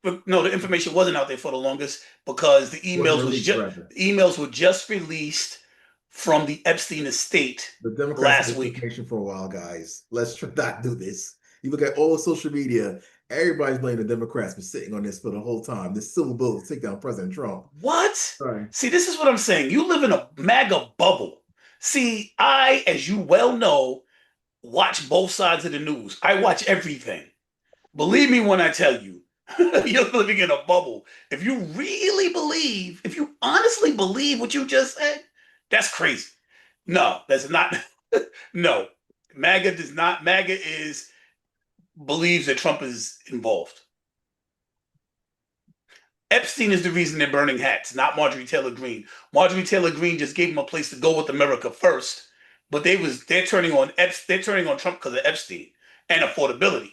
But no, the information wasn't out there for the longest because the Wasn't emails was released, just rather. the emails were just released from the Epstein estate The Democrats had last this week. information for a while, guys. Let's try not do this. You look at all social media, everybody's blaming the Democrats for sitting on this for the whole time. This civil bill to take down President Trump. What? Sorry. See, this is what I'm saying. You live in a MAGA bubble. See, I, as you well know, watch both sides of the news. I watch everything. Believe me when I tell you, you're living in a bubble. If you really believe, if you honestly believe what you just said, that's crazy. No, that's not. No, MAGA does not. MAGA is believes that Trump is involved. Epstein is the reason they're burning hats, not Marjorie Taylor Greene. Marjorie Taylor Greene just gave them a place to go with America first, but they're turning on they're turning on Trump because of Epstein and affordability.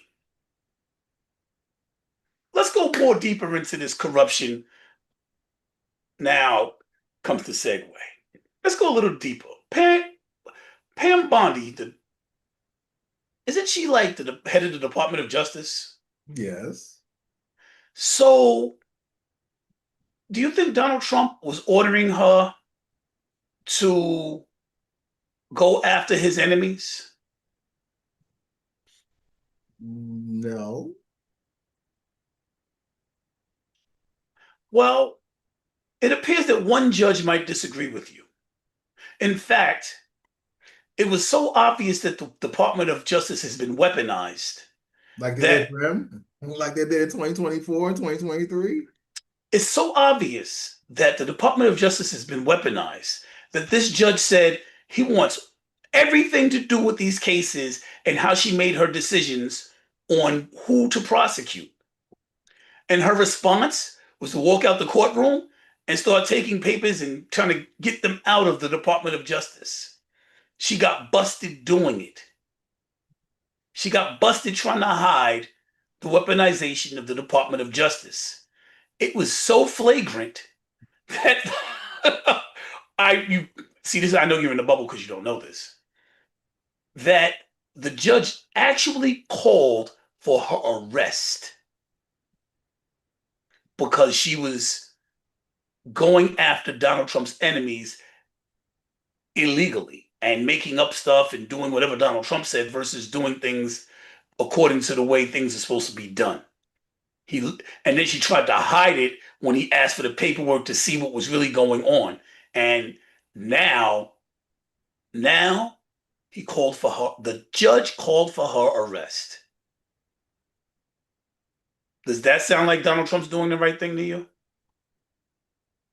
Let's go more deeper into this corruption. Now comes the segue. Let's go a little deeper. Pam Bondi, isn't she like the head of the Department of Justice? Yes. So, do you think Donald Trump was ordering her to go after his enemies? No. Well, it appears that one judge might disagree with you. In fact, it was so obvious that the Department of Justice has been weaponized Like they did that for him? Like they did in 2024 and 2023? it's so obvious that the Department of Justice has been weaponized that this judge said he wants everything to do with these cases and how she made her decisions on who to prosecute. And her response was to walk out the courtroom and start taking papers and trying to get them out of the Department of Justice. She got busted doing it. She got busted trying to hide the weaponization of the Department of Justice. It was so flagrant that you see this. I know you're in the bubble because you don't know this. That the judge actually called for her arrest because she was going after Donald Trump's enemies illegally and making up stuff and doing whatever Donald Trump said versus doing things according to the way things are supposed to be done. He and then she tried to hide it when he asked for the paperwork to see what was really going on. And now, now he called for her. The judge called for her arrest. Does that sound like Donald Trump's doing the right thing to you?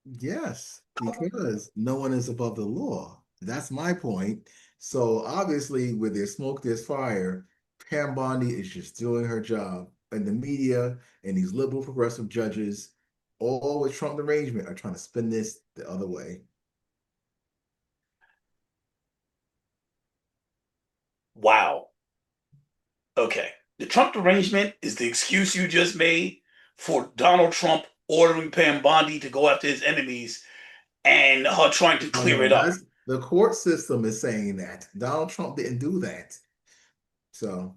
Yes, because no one is above the law. That's my point. So obviously, where there's smoke, there's fire. Pam Bondi is just doing her job. And the media and these liberal progressive judges, all with Trump arrangement, are trying to spin this the other way. Wow. Okay. The Trump arrangement is the excuse you just made for Donald Trump ordering Pam Bondi to go after his enemies and her trying to Oh clear no, it up. that's the court system is saying that. Donald Trump didn't do that. So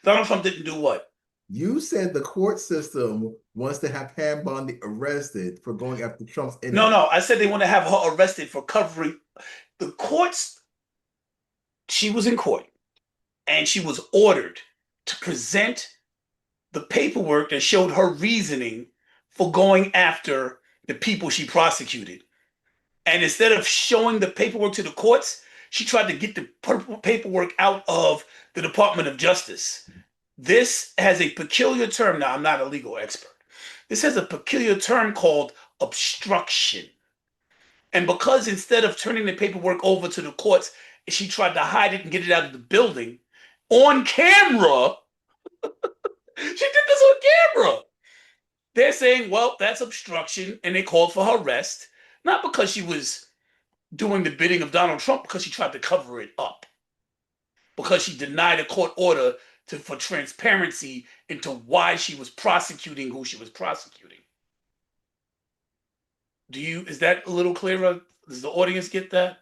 Donald Trump didn't do what? you said the court system wants to have Pam Bondi arrested for going after Trump's No, enemy. no. I said they want to have her arrested for covering the courts. She was in court and she was ordered to present the paperwork that showed her reasoning for going after the people she prosecuted. And instead of showing the paperwork to the courts, she tried to get the paperwork out of the Department of Justice. This has a peculiar term. Now, I'm not a legal expert. This has a peculiar term called obstruction. And because instead of turning the paperwork over to the courts, she tried to hide it and get it out of the building on camera, she did this on camera. They're saying, well, that's obstruction, and they called for her arrest, not because she was doing the bidding of Donald Trump, because she tried to cover it up, because she denied a court order for transparency into why she was prosecuting who she was prosecuting. Is that a little clearer? Does the audience get that?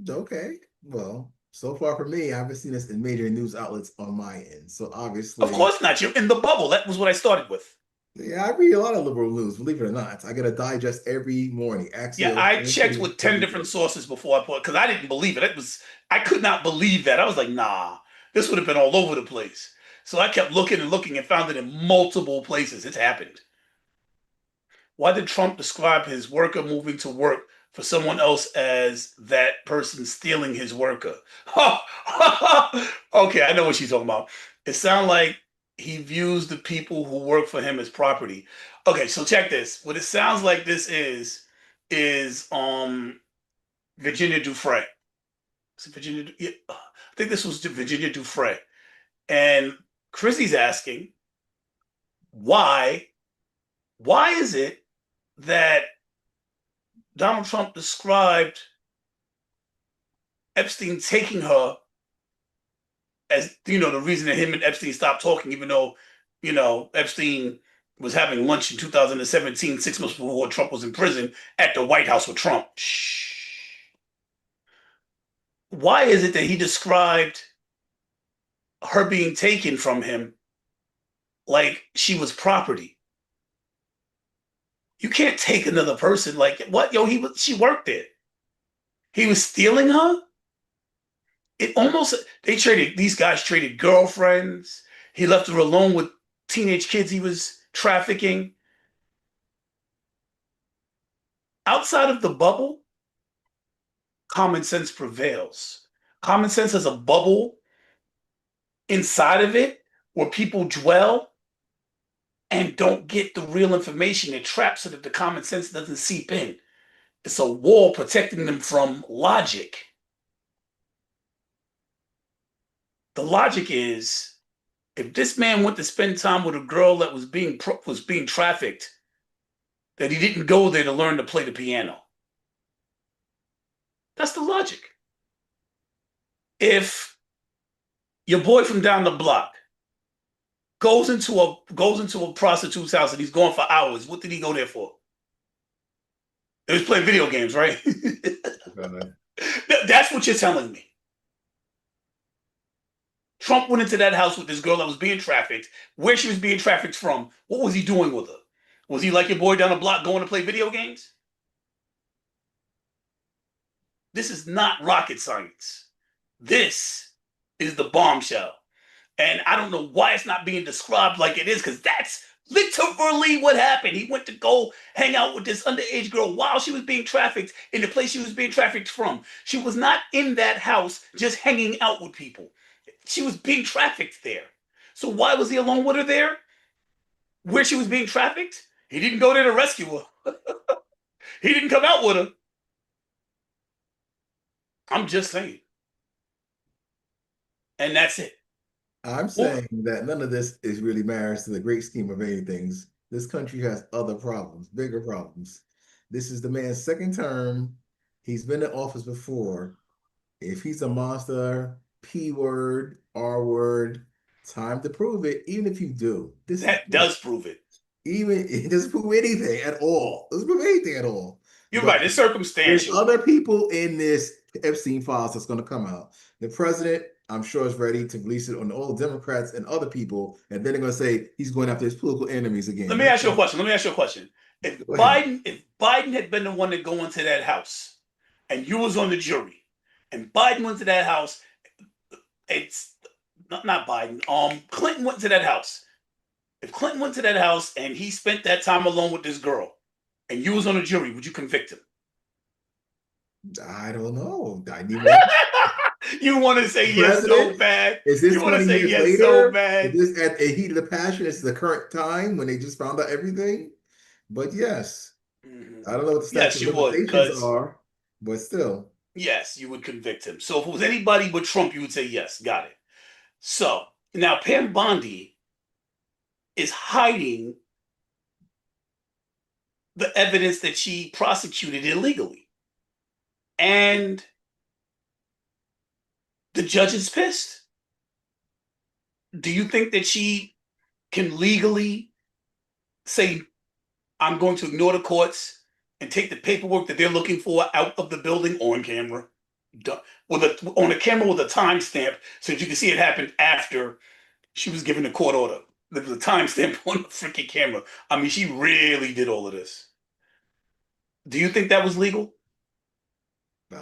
Okay. Well, so far for me, I haven't seen this in major news outlets on my end. So Of obviously, course not. You're in the bubble. That was what I started with. yeah, I read a lot of liberal news, believe it or not. I get a digest every morning. Yeah, Axios, I checked Anthony, with 10 every different day. sources before I put because I didn't believe it. I could not believe that. I was like, nah, this would have been all over the place. So I kept looking and looking and found it in multiple places. It's happened. Why did Trump describe his worker moving to work for someone else as that person stealing his worker? Okay, I know what she's talking about. It sounds like he views the people who work for him as property. Okay, so check this. What it sounds like this is Virginia Dufresne. Is it Virginia? Yeah, I think this was Virginia Dufresne. And Chrissy's asking, why? Why is it that Donald Trump described Epstein taking her as the reason that him and Epstein stopped talking, even though Epstein was having lunch in 2017, 6 months before Trump was in prison at the White House with Trump. Shh. Why is it that he described her being taken from him like she was property? You can't take another person like what? Yo, she worked there. He was stealing her. It almost these guys traded girlfriends. He left her alone with teenage kids he was trafficking. Outside of the bubble, common sense prevails. Common sense has a bubble inside of it where people dwell and don't get the real information. They're trapped so that the common sense doesn't seep in. It's a wall protecting them from logic. The logic is if this man went to spend time with a girl that was being trafficked, that he didn't go there to learn to play the piano. That's the logic. If your boy from down the block goes into a prostitute's house and he's gone for hours. What did he go there for? He was playing video games, right? God. That's what you're telling me. Trump went into that house with this girl that was being trafficked. Where she was being trafficked from, what was he doing with her? Was he like your boy down the block going to play video games? This is not rocket science. This is the bombshell. And I don't know why it's not being described like it is, because that's literally what happened. He went to go hang out with this underage girl while she was being trafficked in the place she was being trafficked from. She was not in that house just hanging out with people. She was being trafficked there. So why was he alone with her there? Where she was being trafficked? He didn't go there to rescue her. He didn't come out with her. I'm just saying. And that's it. I'm Well, saying that none of this is really matters to the great scheme of anything. This country has other problems, bigger problems. This is the man's second term. He's been in office before. If he's a monster, P word, R word, time to prove it. Even if you do, this is that does prove it. even it doesn't prove anything at all. It doesn't prove anything at all. You're But right. It's there's circumstantial. other people in this Epstein files that's going to come out. The president, I'm sure, is ready to release it on all the Democrats and other people, and then they're going to say he's going after his political enemies again. Let me ask you a question. Let me ask you a question. If Go ahead. Biden had been the one to go into that house, and you was on the jury, and Biden went to that house, it's not Biden. Clinton went to that house. If Clinton went to that house and he spent that time alone with this girl, and you was on the jury, would you convict him? I don't know. I need more. You want to say yes so President, bad. is this You want to 20 say years yes so later? Is bad. this at a heat of the passion? Is the current time when they just found out everything? But yes, Mhm. I don't know what the statute Yes, of you would, limitations because are, but still. yes, you would convict him. So if it was anybody but Trump, you would say yes. Got it. So now Pam Bondi is hiding the evidence that she prosecuted illegally. And the judge is pissed. Do you think that she can legally say, I'm going to ignore the courts and take the paperwork that they're looking for out of the building on camera? On a camera with a timestamp so that you can see it happened after she was given the court order. There was a timestamp on the freaking camera. I mean, she really did all of this. Do you think that was legal?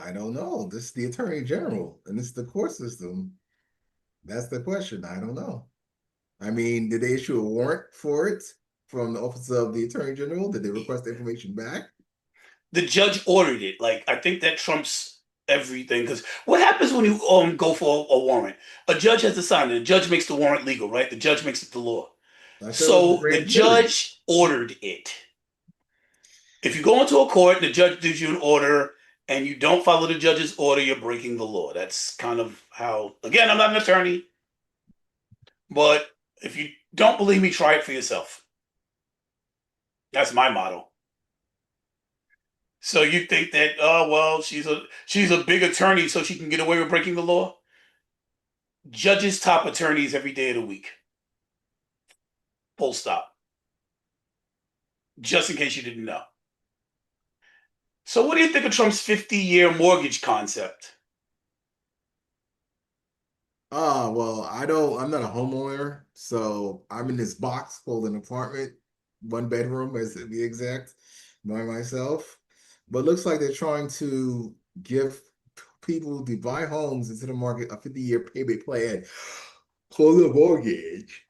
I don't know. This is the attorney general and this is the court system. That's the question. I don't know. I mean, did they issue a warrant for it from the office of the attorney general? Did they request the information back? The judge ordered it. Like, I think that trumps everything. Because what happens when you go for a warrant? A judge has to sign it. The judge makes the warrant legal, right? The judge makes it the law. I thought it was the So the grand jury. judge ordered it. If you go into a court and the judge gives you an order and you don't follow the judge's order, you're breaking the law. That's kind of how, again, I'm not an attorney, but if you don't believe me, try it for yourself. That's my motto. So you think that, oh well, she's a big attorney, so she can get away with breaking the law? Judges top attorneys every day of the week. Full stop. Just in case you didn't know. So what do you think of Trump's 50-year mortgage concept? Well, I'm not a homeowner, so I'm in this box called an apartment, one bedroom, as to be exact, by myself. But it looks like they're trying to give people to buy homes into the market a 50-year payment plan for the mortgage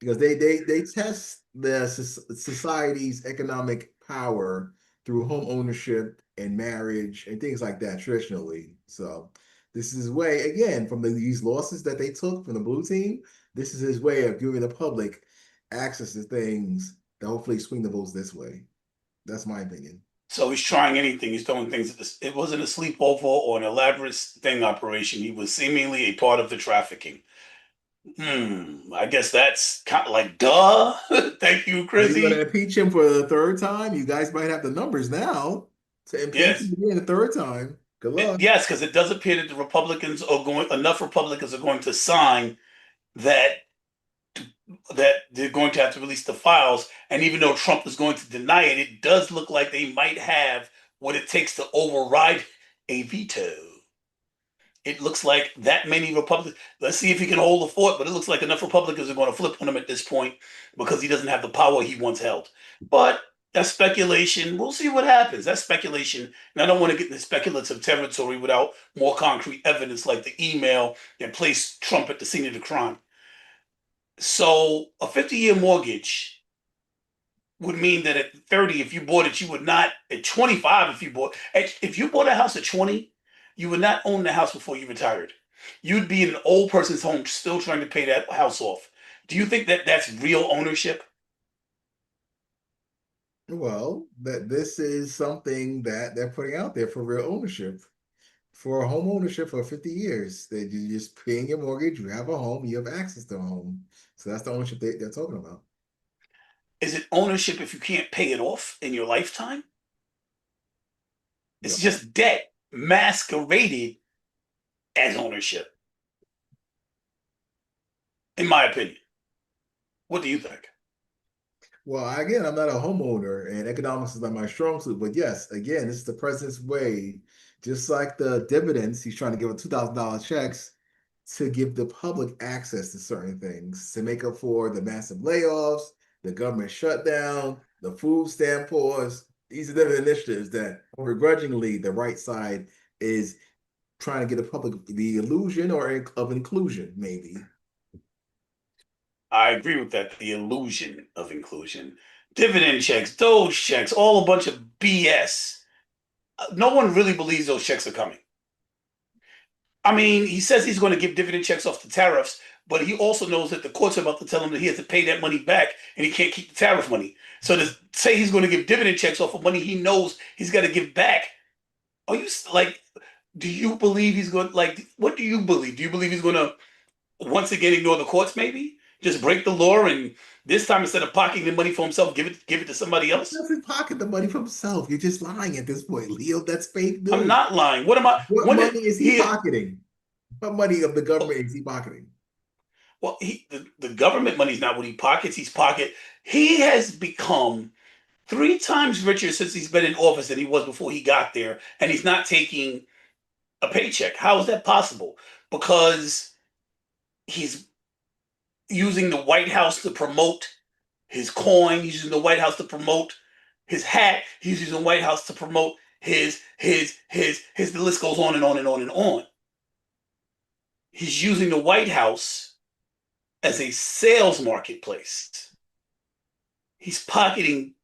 because they test the society's economic power through home ownership and marriage and things like that traditionally. So this is his way again from these losses that they took from the blue team. This is his way of giving the public access to things that hopefully swing the votes this way. That's my opinion. So he's trying anything. He's doing things. It wasn't a sleepover or an elaborate sting operation. He was seemingly a part of the trafficking. I guess that's kind of like, duh. Thank you, Are you going to Chrissy. impeach him for the third time? You guys might have the numbers now to impeach him Yes. again the third time. Good luck. Yes, because it does appear that enough Republicans are going to sign that that they're going to have to release the files. And even though Trump is going to deny it, it does look like they might have what it takes to override a veto. It looks like that many Republicans. Let's see if he can hold the fort, but it looks like enough Republicans are going to flip on him at this point because he doesn't have the power he once held. But that's speculation. We'll see what happens. That's speculation. And I don't want to get into speculative territory without more concrete evidence like the email that placed Trump at the scene of the crime. So a 50-year mortgage would mean that at 30, if you bought it, you would not, at 25, if you bought a house at 20, you would not own the house before you retired. You'd be in an old person's home still trying to pay that house off. Do you think that that's real ownership? Well, that this is something that they're putting out there for real ownership, for home ownership for 50 years. That you're just paying your mortgage, you have a home, you have access to a home. So that's the ownership they're talking about. Is it ownership if you can't pay it off in your lifetime? It's Well, just debt masqueraded as ownership, in my opinion. What do you think? well, again, I'm not a homeowner and economics is not my strong suit, but yes, again, this is the president's way, just like the dividends, he's trying to give a $2,000 checks to give the public access to certain things to make up for the massive layoffs, the government shutdown, the food stamp pause. These are the initiatives that begrudgingly the right side is trying to get the public the illusion or of inclusion, maybe. I agree with that. The illusion of inclusion. Dividend checks, Doge checks, all a bunch of BS. No one really believes those checks are coming. I mean, he says he's going to give dividend checks off the tariffs, but he also knows that the courts are about to tell him that he has to pay that money back and he can't keep the tariff money. So to say he's going to give dividend checks off of money he knows he's got to give back, are you like, do you believe he's going, like, what do you believe? Do you believe he's going to once again ignore the courts, maybe? Just break the law and this time instead of pocketing the money for himself, give it to somebody He else? doesn't pocket the money for himself. You're just lying at this point, Leo. That's fake I'm news. not lying. What am I? What When did money is he he? pocketing? What money of the government is he pocketing? Well, the government money is not what he pockets. He has become 3 times richer since he's been in office than he was before he got there, and he's not taking a paycheck. How is that possible? Because he's using the White House to promote his coin. He's using the White House to promote his hat. He's using the White House to promote his. The list goes on and on and on and on. He's using the White House as a sales marketplace. He's pocketing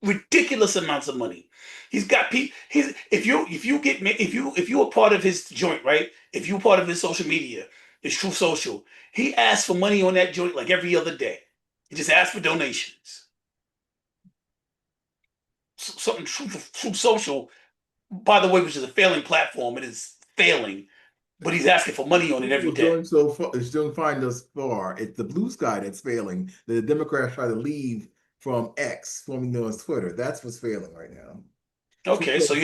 ridiculous amounts of money. He's got people. He's if you are part of his joint, right? If you're part of his social media, his True Social, he asks for money on that joint like every other day. He just asks for donations. Something True Social, by the way, which is a failing platform. It is failing, but he's asking for money on it every People day. doing so far, it's doing fine thus far. It's the blue sky that's failing. The Democrats try to leave from X, formerly known as Twitter. That's what's failing right now. True Okay, so Social.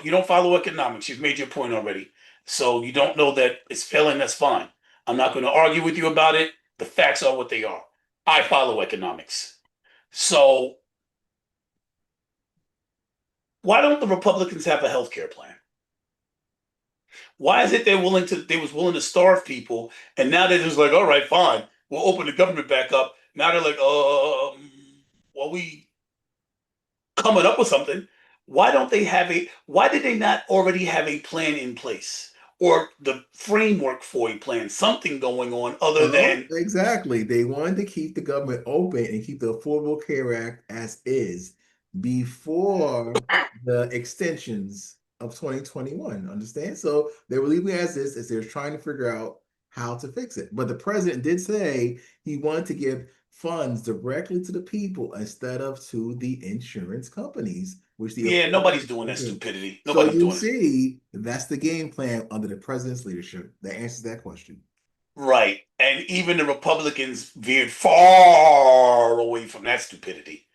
you don't follow economics. You've made your point already. So you don't know that it's failing, that's fine. I'm not going to argue with you about it. The facts are what they are. I follow economics. So why don't the Republicans have a health care plan? Why is it they was willing to starve people and now they're just like, all right, fine, we'll open the government back up. Now they're like, well, we coming up with something. Why did they not already have a plan in place or the framework for a plan, something going on other Oh, than exactly. They wanted to keep the government open and keep the Affordable Care Act as is before the extensions of 2021. Understand? So they were leaving it as is as they're trying to figure out how to fix it. But the president did say he wanted to give funds directly to the people instead of to the insurance companies, which the yeah, affordable nobody's doing that care. stupidity. So Nobody's you doing it. see, that's the game plan under the president's leadership. That answers that question. Right. And even the Republicans veered far away from that stupidity.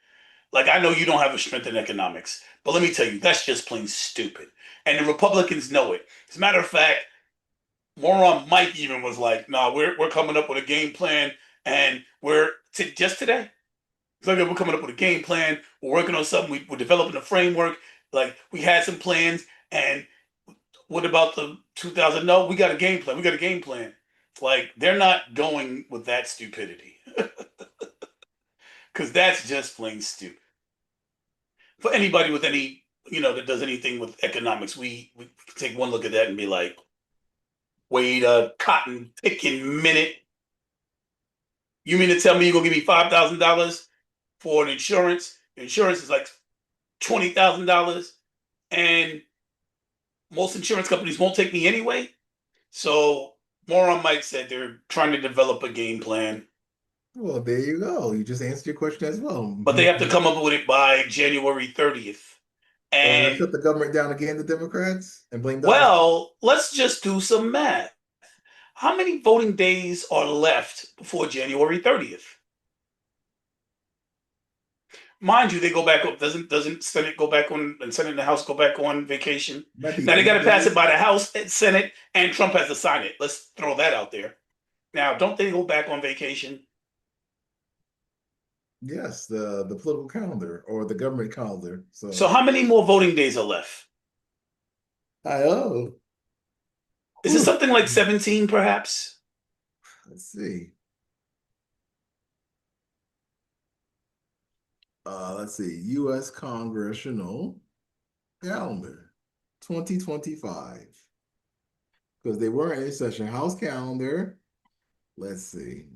Like I know you don't have a strength in economics, but let me tell you, that's just plain stupid. And the Republicans know it. As a matter of fact, Moron Mike even was like, "Nah, we're coming up with a game plan. And just today, it's like we're coming up with a game plan. We're working on something. We're developing a framework. Like we had some plans. And what about the 2000? No, we got a game plan. We got a game plan. Like they're not going with that stupidity because that's just plain stupid. For anybody with any, that does anything with economics, we can take one look at that and be like, wait a cotton picking minute. You mean to tell me you're gonna give me $5,000 for an insurance? Insurance is like $20,000, and most insurance companies won't take me anyway. So Moron Mike said they're trying to develop a game plan, Well, there you go. You just answered your question as well. but they have to come up with it by January 30th. Oh, they're gonna And shut the government down again, the Democrats, and blame Donald Trump? well, let's just do some math. How many voting days are left before January 30th? Mind you, they go back up. Doesn't Senate go back on, and Senate and the House go back on vacation? Might be Now they got 80 to pass it days. by the House and Senate, and Trump has to sign it. Let's throw that out there. Now, don't they go back on vacation? Yes, the political calendar or the government calendar. So So how many more voting days are left? I oh, Is it whew. something like 17, perhaps? Let's see. Let's see. U.S. Congressional calendar 2025. Because they weren't in session. House calendar. Let's see.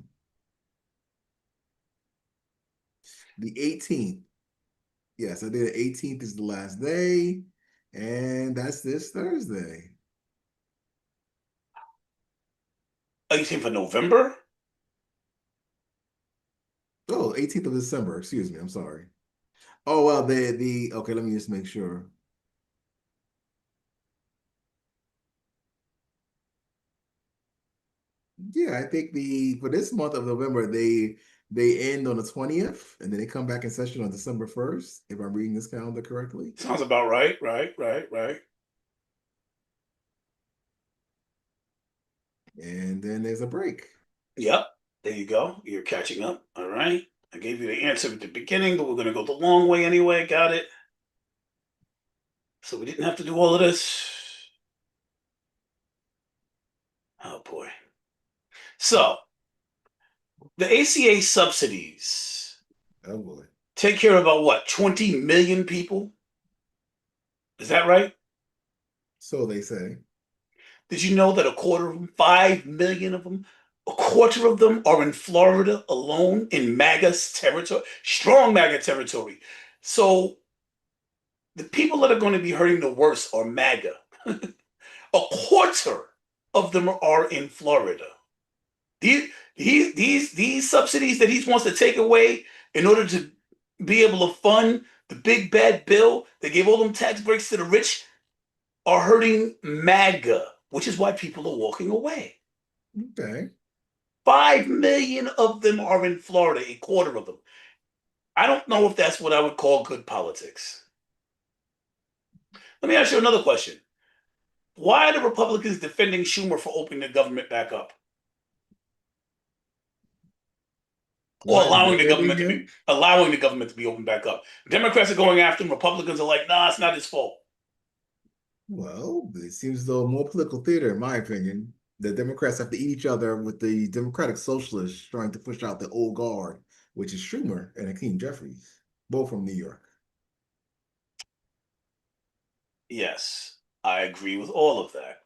The 18th. Yes, I did. 18th is the last day. And that's this Thursday. Are you saying for November? Oh, 18th of December. Excuse me. I'm sorry. Oh, well, the okay, let me just make sure. Yeah, I think the for this month of November, they end on the 20th and then they come back in session on December 1st, if I'm reading this calendar correctly. Sounds about right. Right. And then there's a break. Yep. There you go. You're catching up. All right. I gave you the answer at the beginning, but we're going to go the long way anyway. Got it. So we didn't have to do all of this. Oh boy. So the ACA subsidies Oh boy. take care of about what, 20 million people? Is that right? So they say. Did you know that a quarter of them, 5 million of them, a quarter of them are in Florida alone in MAGA's territory, strong MAGA territory. So the people that are going to be hurting the worst are MAGA. A quarter of them are in Florida. These subsidies that he wants to take away in order to be able to fund the big bad bill that gave all them tax breaks to the rich are hurting MAGA, which is why people are walking away. Okay. 5 million of them are in Florida, a quarter of them. I don't know if that's what I would call good politics. Let me ask you another question. Why are the Republicans defending Schumer for opening the government back up? Or Why are they defending him? allowing the government to be opened back up? Democrats are going after him. Republicans are like, nah, it's not his fault. Well, it seems as though more political theater, in my opinion. The Democrats have to eat each other with the Democratic Socialists trying to push out the old guard, which is Schumer and Hakeem Jeffries, both from New York. Yes, I agree with all of that.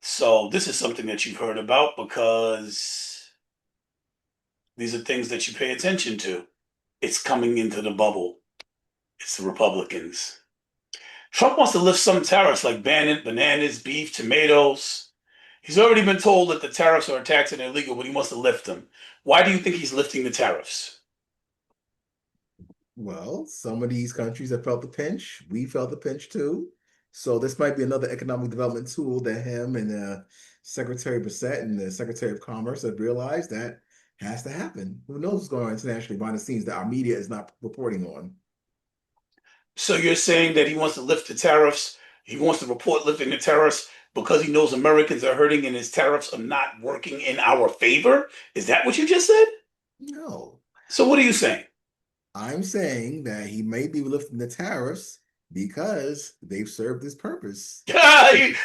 So this is something that you've heard about because these are things that you pay attention to. It's coming into the bubble. It's the Republicans. Trump wants to lift some tariffs like banning bananas, beef, tomatoes. He's already been told that the tariffs are a tax and illegal, but he wants to lift them. Why do you think he's lifting the tariffs? Well, some of these countries have felt the pinch. We felt the pinch too. So this might be another economic development tool that him and Secretary Bissett and the Secretary of Commerce have realized that has to happen. Who knows what's going on internationally behind the scenes that our media is not reporting on? So you're saying that he wants to lift the tariffs, he wants to report lifting the tariffs because he knows Americans are hurting and his tariffs are not working in our favor? Is that what you just said? No. So what are you saying? I'm saying that he may be lifting the tariffs because they've served his purpose. Did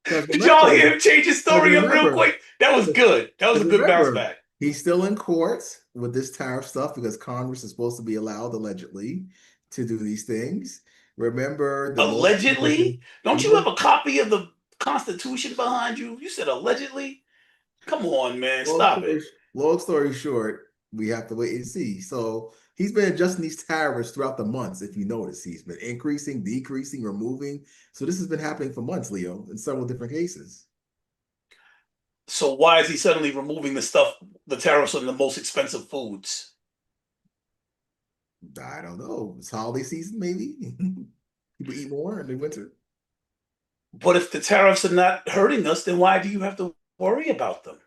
Because y'all remember, hear him change his because story up real remember, quick? That was good. That was a because good bounce remember, back. he's still in court with this tariff stuff because Congress is supposed to be allowed allegedly to do these things. Remember, the most Allegedly? Don't you have a copy of the Constitution behind you? You said allegedly? Come on, man. long Stop story, it. long story short, we have to wait and see. So he's been adjusting these tariffs throughout the months. If you notice, he's been increasing, decreasing, removing. So this has been happening for months, Leo, in several different cases. So why is he suddenly removing the tariffs on the most expensive foods? I don't know. It's holiday season, maybe. People eat more in the winter. But if the tariffs are not hurting us, then why do you have to worry about them?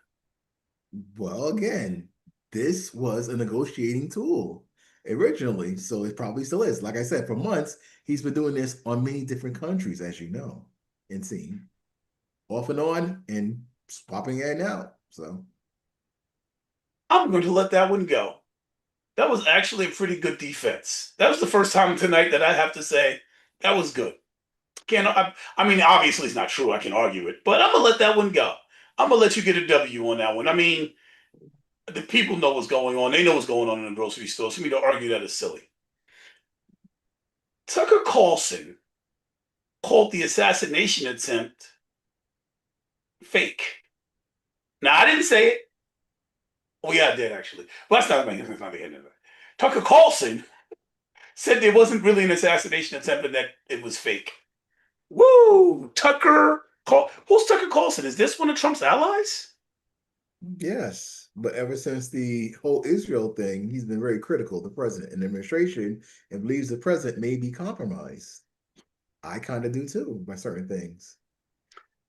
Well, again, this was a negotiating tool originally, so it probably still is. Like I said, for months, he's been doing this on many different countries, as you know, and seen off and on and swapping in and out. So, I'm going to let that one go. That was actually a pretty good defense. That was the first time tonight that I have to say that was good. I mean, obviously it's not true. I can argue it, but I'm gonna let that one go. I'm gonna let you get a W on that one. I mean, the people know what's going on. They know what's going on in the grocery store. So for me to argue that is silly. Tucker Carlson called the assassination attempt fake. Now I didn't say it. Oh yeah, I did actually. Well, that's not the end of it. Tucker Carlson said there wasn't really an assassination attempt and that it was fake. Woo! Who's Tucker Carlson? Is this one of Trump's allies? yes, but ever since the whole Israel thing, he's been very critical of the president and the administration and believes the president may be compromised. I kind of do too by certain things.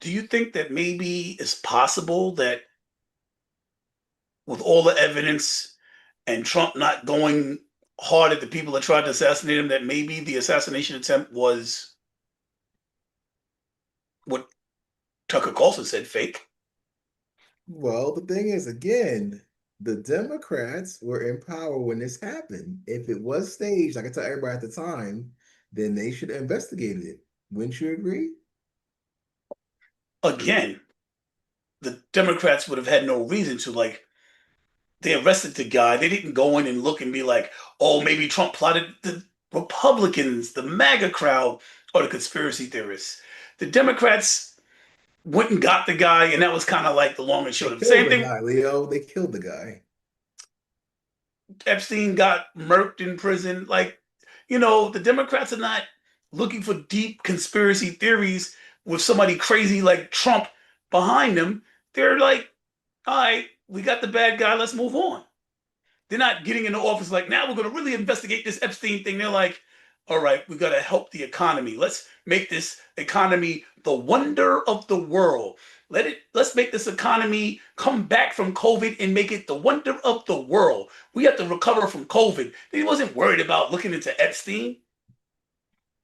Do you think that maybe it's possible that with all the evidence and Trump not going hard at the people that tried to assassinate him, that maybe the assassination attempt was what Tucker Carlson said, fake? Well, the thing is, again, the Democrats were in power when this happened. If it was staged, like I tell everybody at the time, then they should have investigated it. Wouldn't you agree? Again, the Democrats would have had no reason to they arrested the guy. They didn't go in and look and be like, oh, maybe Trump plotted. The Republicans, the MAGA crowd, or the conspiracy theorists. The Democrats went and got the guy, and that was kind of like the long and They short of it. killed Same the thing. guy, Leo. They killed the guy. Epstein got murked in prison. The Democrats are not looking for deep conspiracy theories with somebody crazy like Trump behind them. They're like, all right, we got the bad guy. Let's move on. They're not getting into office like, now we're going to really investigate this Epstein thing. They're like, all right, we got to help the economy. Let's make this economy the wonder of the world. Let's make this economy come back from COVID and make it the wonder of the world. We have to recover from COVID. He wasn't worried about looking into Epstein.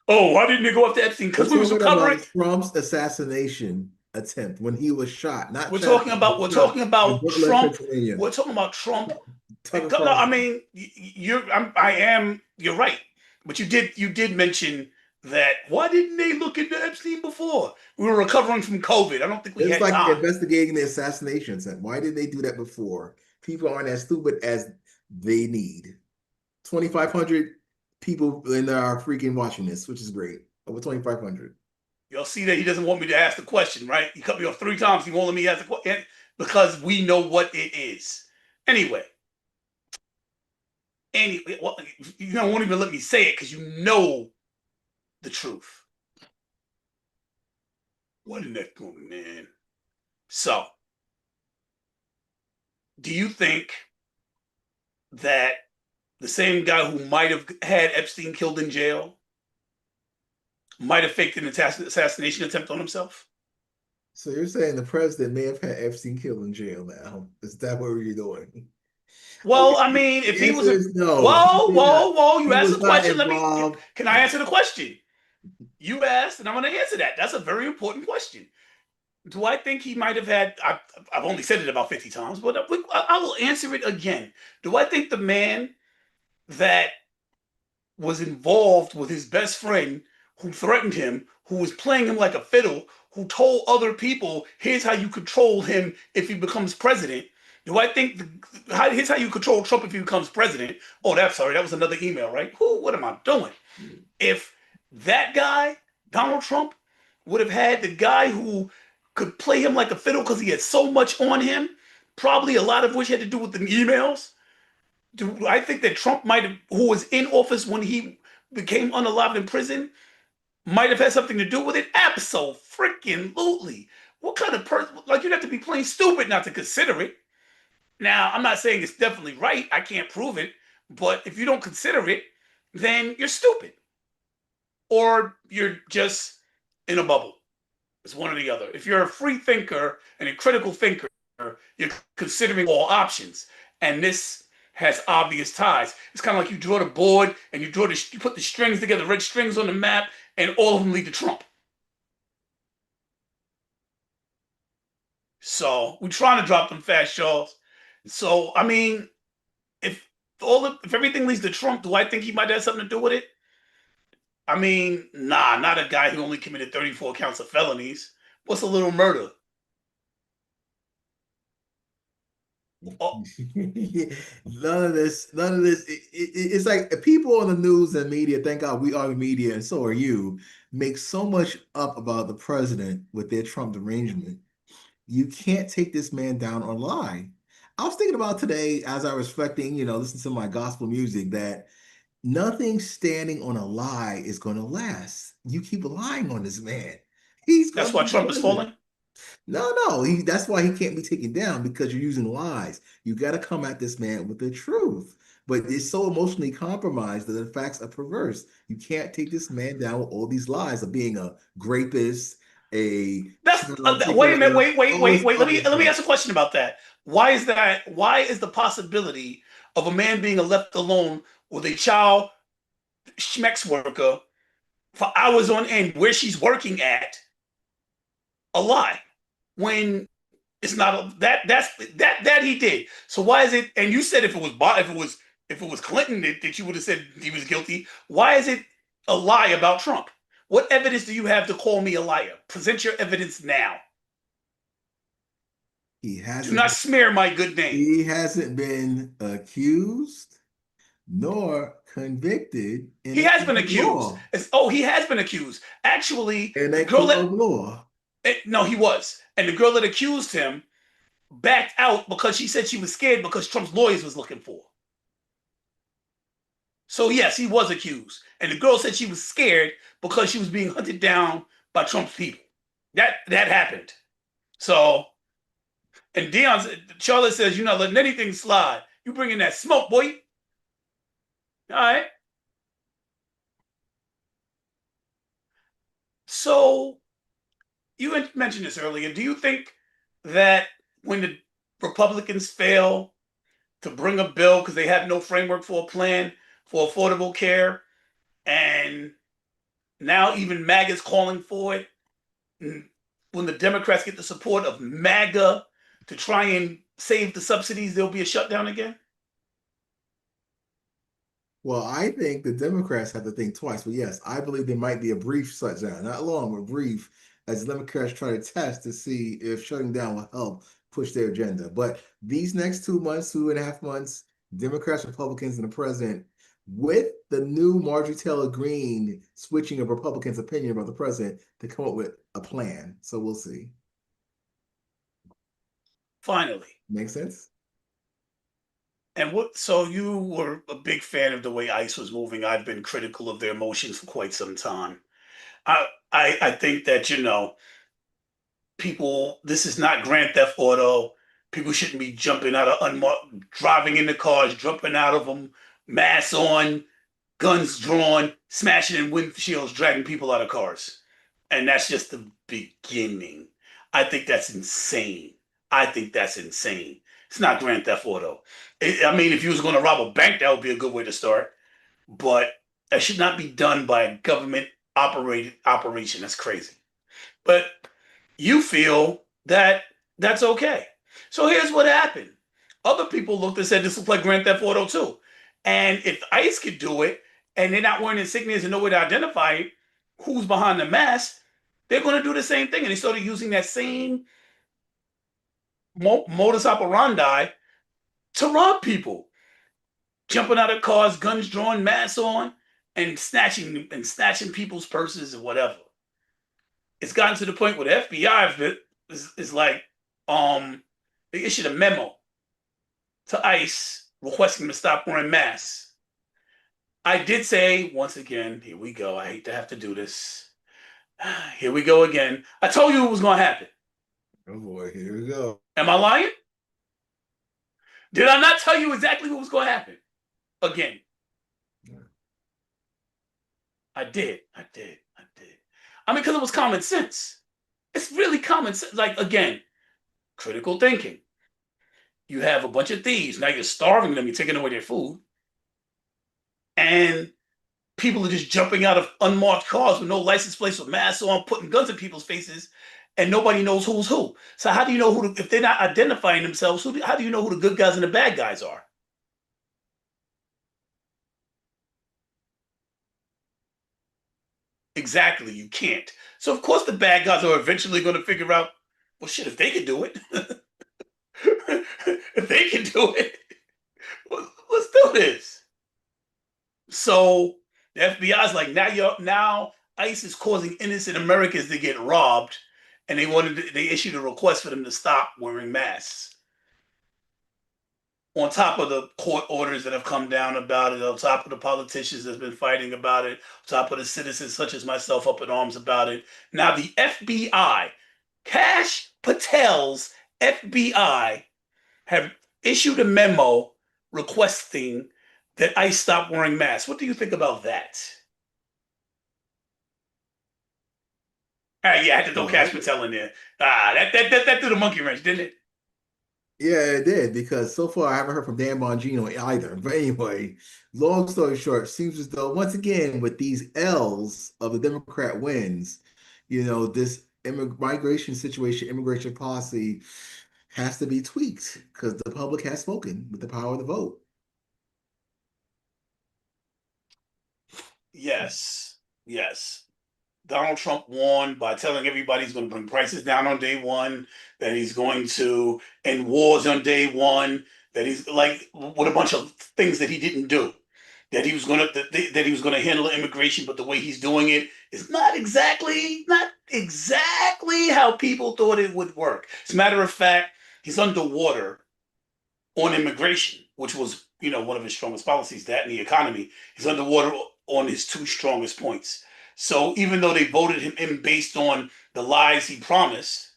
Oh, why didn't they go after Epstein? We're Because we was talking recovering. about Trump's assassination attempt when he was shot, not We're shot, talking he about was we're shot talking in about Portland, Trump. Pennsylvania. We're talking about Trump. Tucker No, I Carlson. mean, I am. You're right, but you did mention that. Why didn't they look into Epstein before? We were recovering from COVID. I don't think we It's had like time. investigating the assassination attempt. Why did they do that before? People aren't as stupid as they need. 2,500 people in are freaking watching this, which is great. Over 2,500. You'll see that he doesn't want me to ask the question, right? He cut me off 3 times. He won't let me ask the question because we know what it is. Anyway, well, you don't won't even let me say it because you know the truth. What in that going, man? So, do you think that the same guy who might have had Epstein killed in jail might have faked an assassination attempt on himself? So you're saying the president may have had Epstein killed in jail now? Is that what you're doing? Well, I Okay. mean, if The he answer was a is no. He whoa, did not. whoa, whoa, you He asked was a not question. Let me involved. can I answer the question? You asked, and I'm going to answer that. That's a very important question. Do I think he might have had? I've only said it about 50 times, but I will answer it again. Do I think the man that was involved with his best friend who threatened him, who was playing him like a fiddle, who told other people, here's how you control him if he becomes president? Do I think here's how you control Trump if he becomes president? Oh, that's sorry, that was another email, right? Who? What am I doing? If that guy, Donald Trump, would have had the guy who could play him like a fiddle because he had so much on him, probably a lot of which had to do with the emails. Do I think that Trump might have, who was in office when he became unalive in prison, might have had something to do with it? Absolutely. What kind of person? Like, you'd have to be plain stupid not to consider it. Now, I'm not saying it's definitely right. I can't prove it. But if you don't consider it, then you're stupid. Or you're just in a bubble. It's one or the other. If you're a free thinker and a critical thinker, you're considering all options. And this has obvious ties. It's kind of like you draw the board and you put the strings together, red strings on the map, and all of them lead to Trump. So we're trying to drop them fast, Charles. So I mean, if if everything leads to Trump, do I think he might have something to do with it? I mean, nah, not a guy who only committed 34 counts of felonies. What's a little murder? Oh, None of this. It's like people on the news and media, thank God we are the media, and so are you, make so much up about the president with their Trump derangement. You can't take this man down on lie. I was thinking about today as I was reflecting, listening to my gospel music, that nothing standing on a lie is going to last. You keep lying on this man. He's going that's to why be Trump is president. falling. No, no, that's why he can't be taken down because you're using lies. You got to come at this man with the truth. But it's so emotionally compromised that the facts are perverse. You can't take this man down with all these lies of being a rapist, a That's child wait a minute. taker, Wait. all this Let other me stuff. ask a question about that. Why is that? Why is the possibility of a man being left alone with a child schmex worker for hours on end where she's working at a lie when it's not that he did? So why is it? And you said if it was Clinton that you would have said he was guilty. Why is it a lie about Trump? What evidence do you have to call me a liar? Present your evidence now. He Do hasn't not smear my good name. he hasn't been accused nor convicted in He a has court been of accused. law. He has been accused. Actually, In the a girl court that of law. no, he was, and the girl that accused him backed out because she said she was scared because Trump's lawyers was looking for her. So yes, he was accused, and the girl said she was scared because she was being hunted down by Trump's people. That happened. So, and Charlotte says, "You're not letting anything slide. You bringing that smoke, boy." All right. So you mentioned this earlier. Do you think that when the Republicans fail to bring a bill because they have no framework for a plan for affordable care, and now even MAGA's calling for it, when the Democrats get the support of MAGA to try and save the subsidies, there'll be a shutdown again? Well, I think the Democrats have to think twice. But yes, I believe there might be a brief shutdown, not long, but brief, as the Democrats try to test to see if shutting down will help push their agenda. But these next 2 months, 2.5 months, Democrats, Republicans, and the president, with the new Marjorie Taylor Greene switching of Republicans' opinion about the president to come up with a plan. So we'll see. Finally. Make sense? And what? So you were a big fan of the way ICE was moving. I've been critical of their motions for quite some time. I think that people. This is not Grand Theft Auto. People shouldn't be jumping out of driving in the cars, jumping out of them, masks on, guns drawn, smashing in windshields, dragging people out of cars. And that's just the beginning. I think that's insane. I think that's insane. It's not Grand Theft Auto. I mean, if you was going to rob a bank, that would be a good way to start. But that should not be done by a government operated operation. That's crazy. But You feel that that's okay. So here's what happened. Other people looked and said this looks like Grand Theft Auto 2. And if ICE could do it and they're not wearing insignias and no way to identify who's behind the mask, they're going to do the same thing. And they started using that same modus operandi to rob people, jumping out of cars, guns drawn, masks on, and snatching people's purses or whatever. It's gotten to the point where the FBI is like, they issued a memo to ICE requesting them to stop wearing masks. I did say once again, here we go. I hate to have to do this. Here we go again. I told you it was going to happen. Oh boy, here we go. Am I lying? Did I not tell you exactly what was going to happen? Again. Yeah. I did. I mean, because it was common sense. It's really common sense. Like, again, critical thinking. You have a bunch of thieves. Now you're starving them. You're taking away their food. And people are just jumping out of unmarked cars with no license plates with masks on, putting guns in people's faces, and nobody knows who's who. So how do you know if they're not identifying themselves, how do you know who the good guys and the bad guys are? Exactly, you can't. So of course the bad guys are eventually going to figure out, well, shit, if they can do it, if they can do it, let's do this. So the FBI is like, now ICE is causing innocent Americans to get robbed, and they issued a request for them to stop wearing masks. On top of the court orders that have come down about it, on top of the politicians that's been fighting about it, on top of the citizens such as myself up in arms about it. Now the FBI, Kash Patel's FBI, have issued a memo requesting that ICE stop wearing masks. What do you think about that? Yeah, I had to throw Kash Patel in there. That threw the monkey wrench, didn't it? Yeah, it did because so far I haven't heard from Dan Bongino either. But anyway, long story short, seems as though once again with these L's of the Democrat wins, this migration situation, immigration policy has to be tweaked because the public has spoken with the power of the vote. Yes, yes. Donald Trump won by telling everybody he's going to bring prices down on day one, that he's going to end wars on day one, that he's like with a bunch of things that he didn't do, that he was going to handle immigration, but the way he's doing it is not exactly how people thought it would work. As a matter of fact, he's underwater on immigration, which was one of his strongest policies, that and the economy. He's underwater on his two strongest points. So even though they voted him in based on the lies he promised,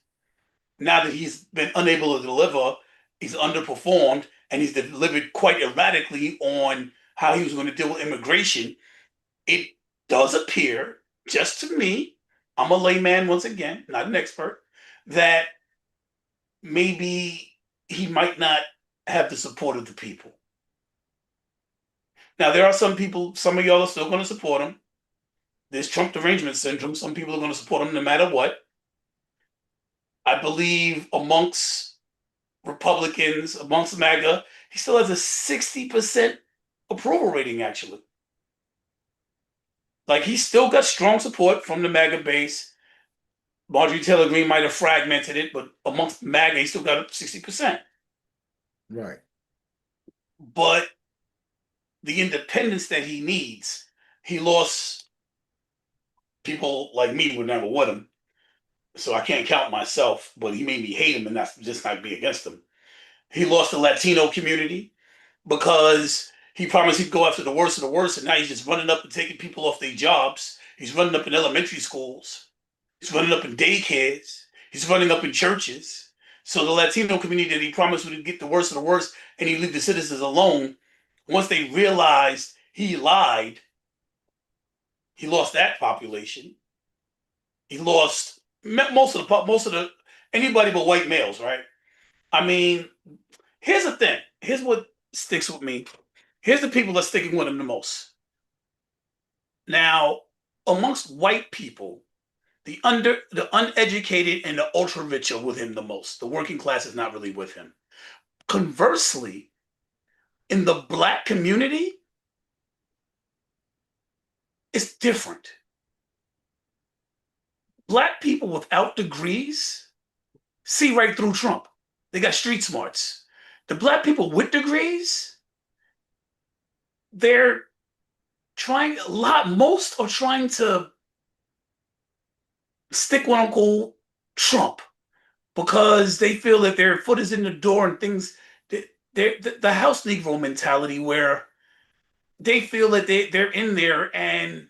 now that he's been unable to deliver, he's underperformed and he's delivered quite erratically on how he was going to deal with immigration. It does appear, just to me, I'm a layman once again, not an expert, that maybe he might not have the support of the people. Now, there are some people, some of y'all are still going to support him. There's Trump derangement syndrome. Some people are going to support him no matter what. I believe amongst Republicans, amongst MAGA, he still has a 60% approval rating, actually. Like, he's still got strong support from the MAGA base. Marjorie Taylor Greene might have fragmented it, but amongst MAGA, he still got 60%. Right. But the independence that he needs, he lost. People like me would never with him. So I can't count myself, but he made me hate him and that's just not be against him. He lost the Latino community because he promised he'd go after the worst of the worst, and now he's just running up and taking people off their jobs. He's running up in elementary schools. He's running up in daycares. He's running up in churches. So the Latino community that he promised would get the worst of the worst and he'd leave the citizens alone, once they realized he lied, he lost that population. He lost most of the anybody but white males, right? I mean, here's the thing. Here's what sticks with me. Here's the people that's sticking with him the most. Now, amongst white people, The uneducated and the ultra rich are with him the most. The working class is not really with him. Conversely, in the Black community, it's different. Black people without degrees see right through Trump. They got street smarts. The Black people with degrees, they're most are trying to stick with Uncle Trump because they feel that their foot is in the door and things, the house Negro mentality where they feel that they're in there and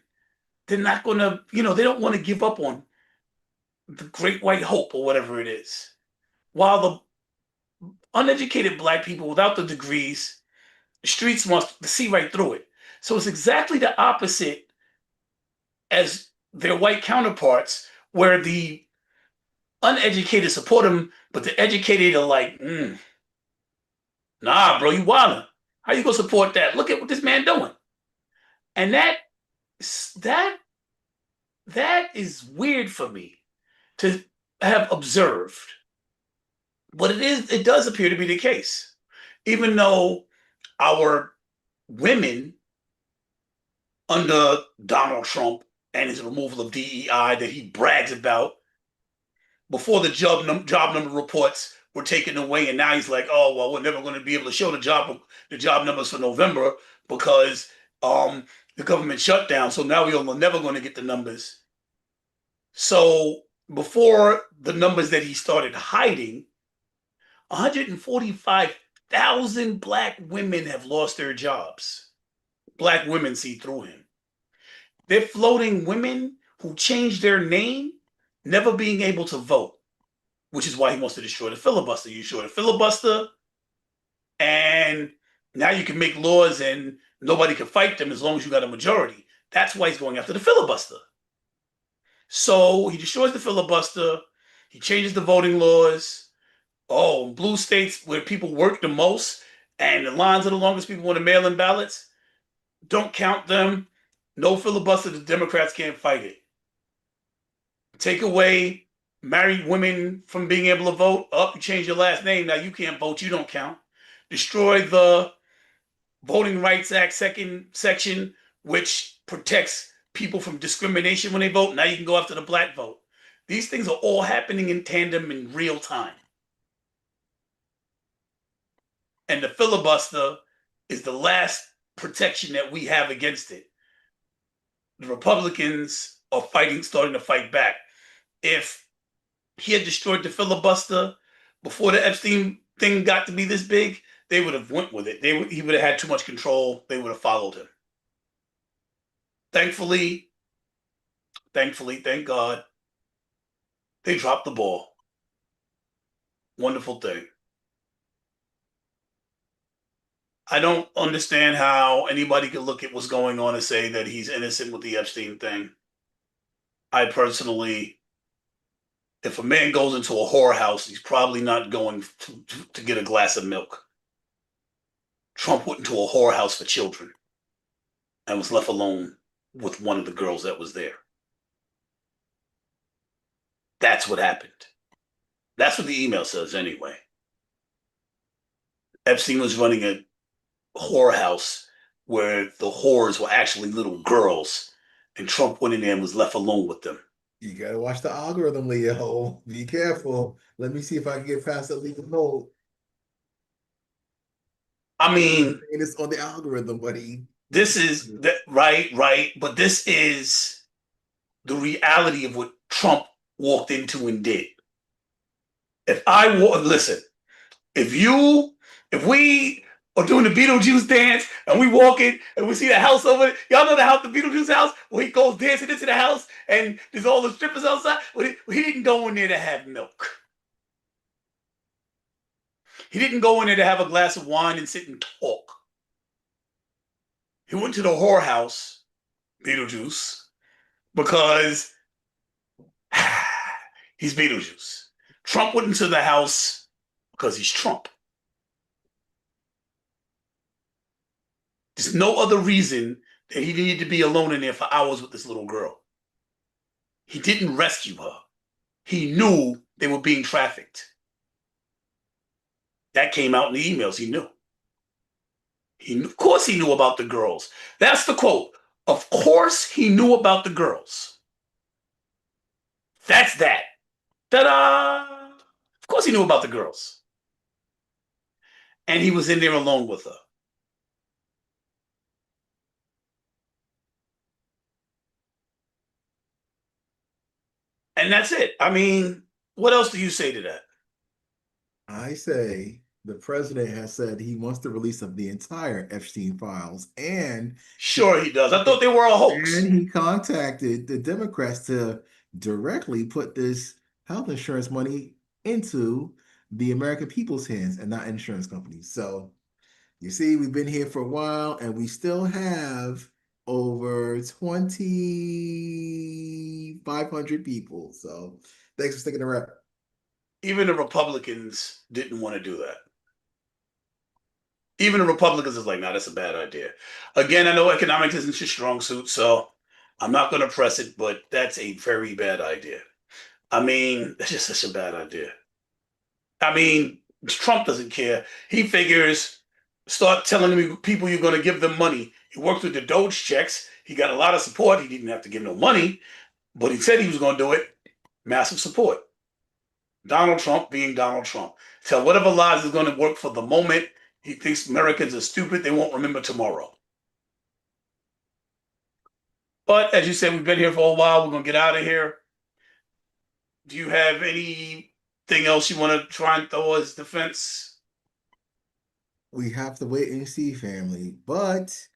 they're not going to, they don't want to give up on the great white hope or whatever it is. While the uneducated Black people without the degrees, the streets must see right through it. So it's exactly the opposite as their white counterparts, where the uneducated support them, but the educated are like, nah, bro, you wildin'. How you gonna support that? Look at what this man doing. And that is weird for me to have observed. But it does appear to be the case. Even though our women under Donald Trump and his removal of DEI that he brags about, before the job number reports were taken away, and now he's like, oh well, we're never going to be able to show the job numbers for November because the government shut down. So now we're never going to get the numbers. So before the numbers that he started hiding, 145,000 Black women have lost their jobs. Black women see through him. They're floating women who changed their name, never being able to vote, which is why he wants to destroy the filibuster. You destroy the filibuster, and now you can make laws and nobody can fight them as long as you got a majority. That's why he's going after the filibuster. So he destroys the filibuster. He changes the voting laws. Oh, blue states where people work the most and the lines are the longest, people want to mail in ballots, don't count them. No filibuster, the Democrats can't fight it. Take away married women from being able to vote. You change your last name, now you can't vote, you don't count. Destroy the Voting Rights Act second section, which protects people from discrimination when they vote. Now you can go after the Black vote. These things are all happening in tandem in real time. And the filibuster is the last protection that we have against it. The Republicans are starting to fight back. If he had destroyed the filibuster before the Epstein thing got to be this big, they would have went with it. He would have had too much control. They would have followed him. Thankfully, thank God, they dropped the ball. Wonderful thing. I don't understand how anybody could look at what's going on and say that he's innocent with the Epstein thing. I personally, if a man goes into a whorehouse, he's probably not going to get a glass of milk. Trump went into a whorehouse for children and was left alone with one of the girls that was there. That's what happened. That's what the email says anyway. Epstein was running a whorehouse where the whores were actually little girls, and Trump went in there and was left alone with them. You gotta watch the algorithm, Leo. Be careful. Let me see if I can get past that legal note. I mean, it's on the algorithm, buddy. This is right, but this is the reality of what Trump walked into and did. Listen, if we are doing the Beetlejuice dance and we walk in and we see the house over there, y'all know the house, the Beetlejuice house, where he goes dancing into the house and there's all the strippers outside. Well, he didn't go in there to have milk. He didn't go in there to have a glass of wine and sit and talk. He went to the whorehouse, Beetlejuice, because he's Beetlejuice. Trump went into the house because he's Trump. There's no other reason that he needed to be alone in there for hours with this little girl. He didn't rescue her. He knew they were being trafficked. That came out in the emails. He knew. Of course, he knew about the girls. That's the quote. Of course, he knew about the girls. That's that. Ta-da! Of course, he knew about the girls. And he was in there alone with her. And that's it. I mean, what else do you say to that? I say the president has said he wants the release of the entire Epstein files, and Sure, he does. I thought they were a and hoax. he contacted the Democrats to directly put this health insurance money into the American people's hands and not insurance companies. So you see, we've been here for a while and we still have over 2,500 people. So thanks for sticking around. Even the Republicans didn't want to do that. Even the Republicans is like, nah, that's a bad idea. Again, I know economics isn't your strong suit, so I'm not going to press it, but that's a very bad idea. I mean, that's just such a bad idea. I mean, Trump doesn't care. He figures start telling me people you're going to give them money. He worked with the Doge checks. He got a lot of support. He didn't have to give no money, but he said he was going to do it. Massive support. Donald Trump being Donald Trump. Tell whatever lies is going to work for the moment. He thinks Americans are stupid. They won't remember tomorrow. But as you said, we've been here for a while. We're going to get out of here. Do you have anything else you want to try and throw as defense? We have to wait and see, family. But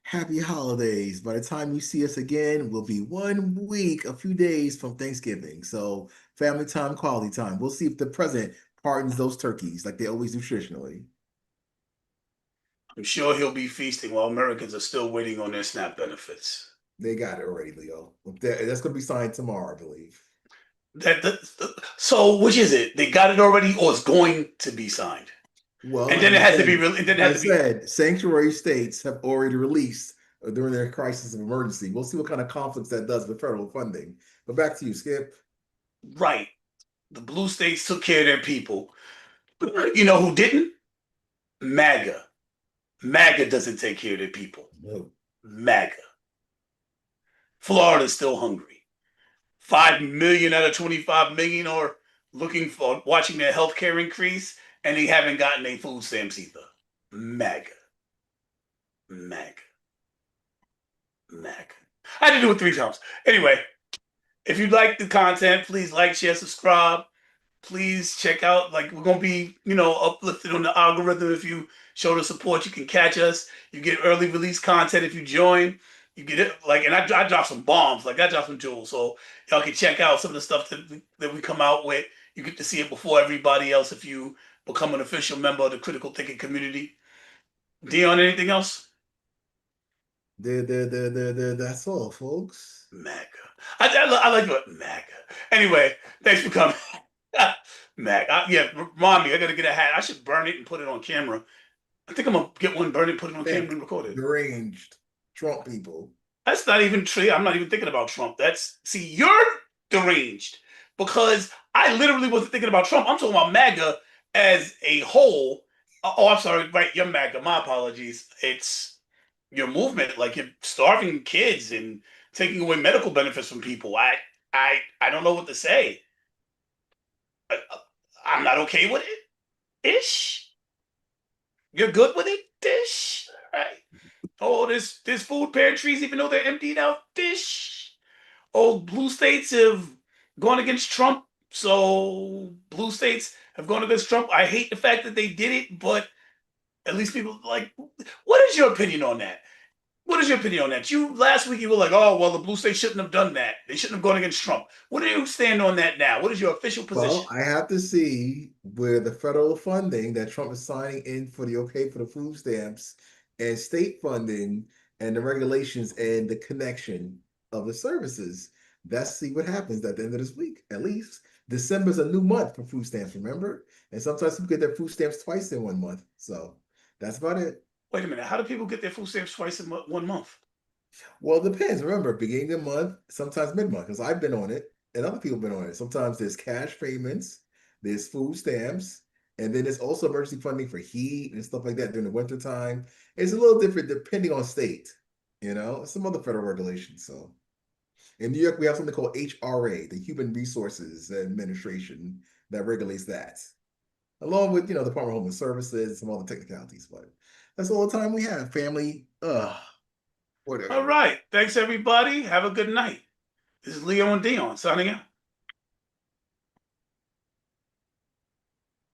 happy holidays. By the time you see us again, we'll be 1 week, a few days from Thanksgiving. So family time, quality time. We'll see if the president pardons those turkeys like they always do traditionally. I'm sure he'll be feasting while Americans are still waiting on their SNAP benefits. They got it already, Leo. That's going to be signed tomorrow, I believe. So which is it? They got it already, or it's going to be signed? Well, And like then I it has to said, be real. And then it has to be sanctuary states have already released during their crisis of emergency. We'll see what kind of conflicts that does with federal funding. But back to you, Skip. right. The blue states took care of their people. But you know who didn't? MAGA. MAGA doesn't take care of their people. No. MAGA. Florida's still hungry. 5 million out of 25 million are looking for watching their health care increase, and they haven't gotten their food stamps either. MAGA. MAGA. MAGA. I had to do it 3 times. Anyway, if you like the content, please like, share, subscribe. Please check out, like, we're going to be, uplifted on the algorithm. If you show the support, you can catch us. You get early release content if you join. You get it, like, and I drop some bombs, like, I drop some jewels. So y'all can check out some of the stuff that we come out with. You get to see it before everybody else if you become an official member of the critical thinking community. Dion, anything else? That's all, folks. MAGA. I like what MAGA. Anyway, thanks for coming. Mac, yeah, remind me. I gotta get a hat. I should burn it and put it on camera. I think I'm gonna get one, burn it, put it on camera, and record it. Deranged Trump people. That's not even true. I'm not even thinking about Trump. See, you're deranged because I literally wasn't thinking about Trump. I'm talking about MAGA as a whole. Oh, I'm sorry. Right, you're MAGA. My apologies. It's your movement, like you're starving kids and taking away medical benefits from people. I don't know what to say. I'm not okay with it. Ish. You're good with it, dish. Right. Oh, there's food pantries, even though they're emptied out, dish. Oh, blue states have gone against Trump. So blue states have gone against Trump. I hate the fact that they did it, but at least people like. What is your opinion on that? What is your opinion on that? Last week you were like, oh well, the blue states shouldn't have done that. They shouldn't have gone against Trump. What do you stand on that now? What is your official position? Well, I have to see where the federal funding that Trump is signing in for the okay for the food stamps and state funding and the regulations and the connection of the services. Let's see what happens at the end of this week. At least December's a new month for food stamps, remember? And sometimes people get their food stamps twice in 1 month. So that's about it. Wait a minute. How do people get their food stamps twice in 1 month? Well, it depends. Remember, beginning of the month, sometimes mid-month, because I've been on it and other people have been on it. Sometimes there's cash payments, there's food stamps, and then there's also emergency funding for heat and stuff like that during the winter time. It's a little different depending on state, some other federal regulations. So in New York, we have something called HRA, the Human Resources Administration, that regulates that, along with, Department of Homeland Services and some other technicalities. But that's all the time we have, family. All Whatever. right. Thanks, everybody. Have a good night. This is Leo and Dion signing out.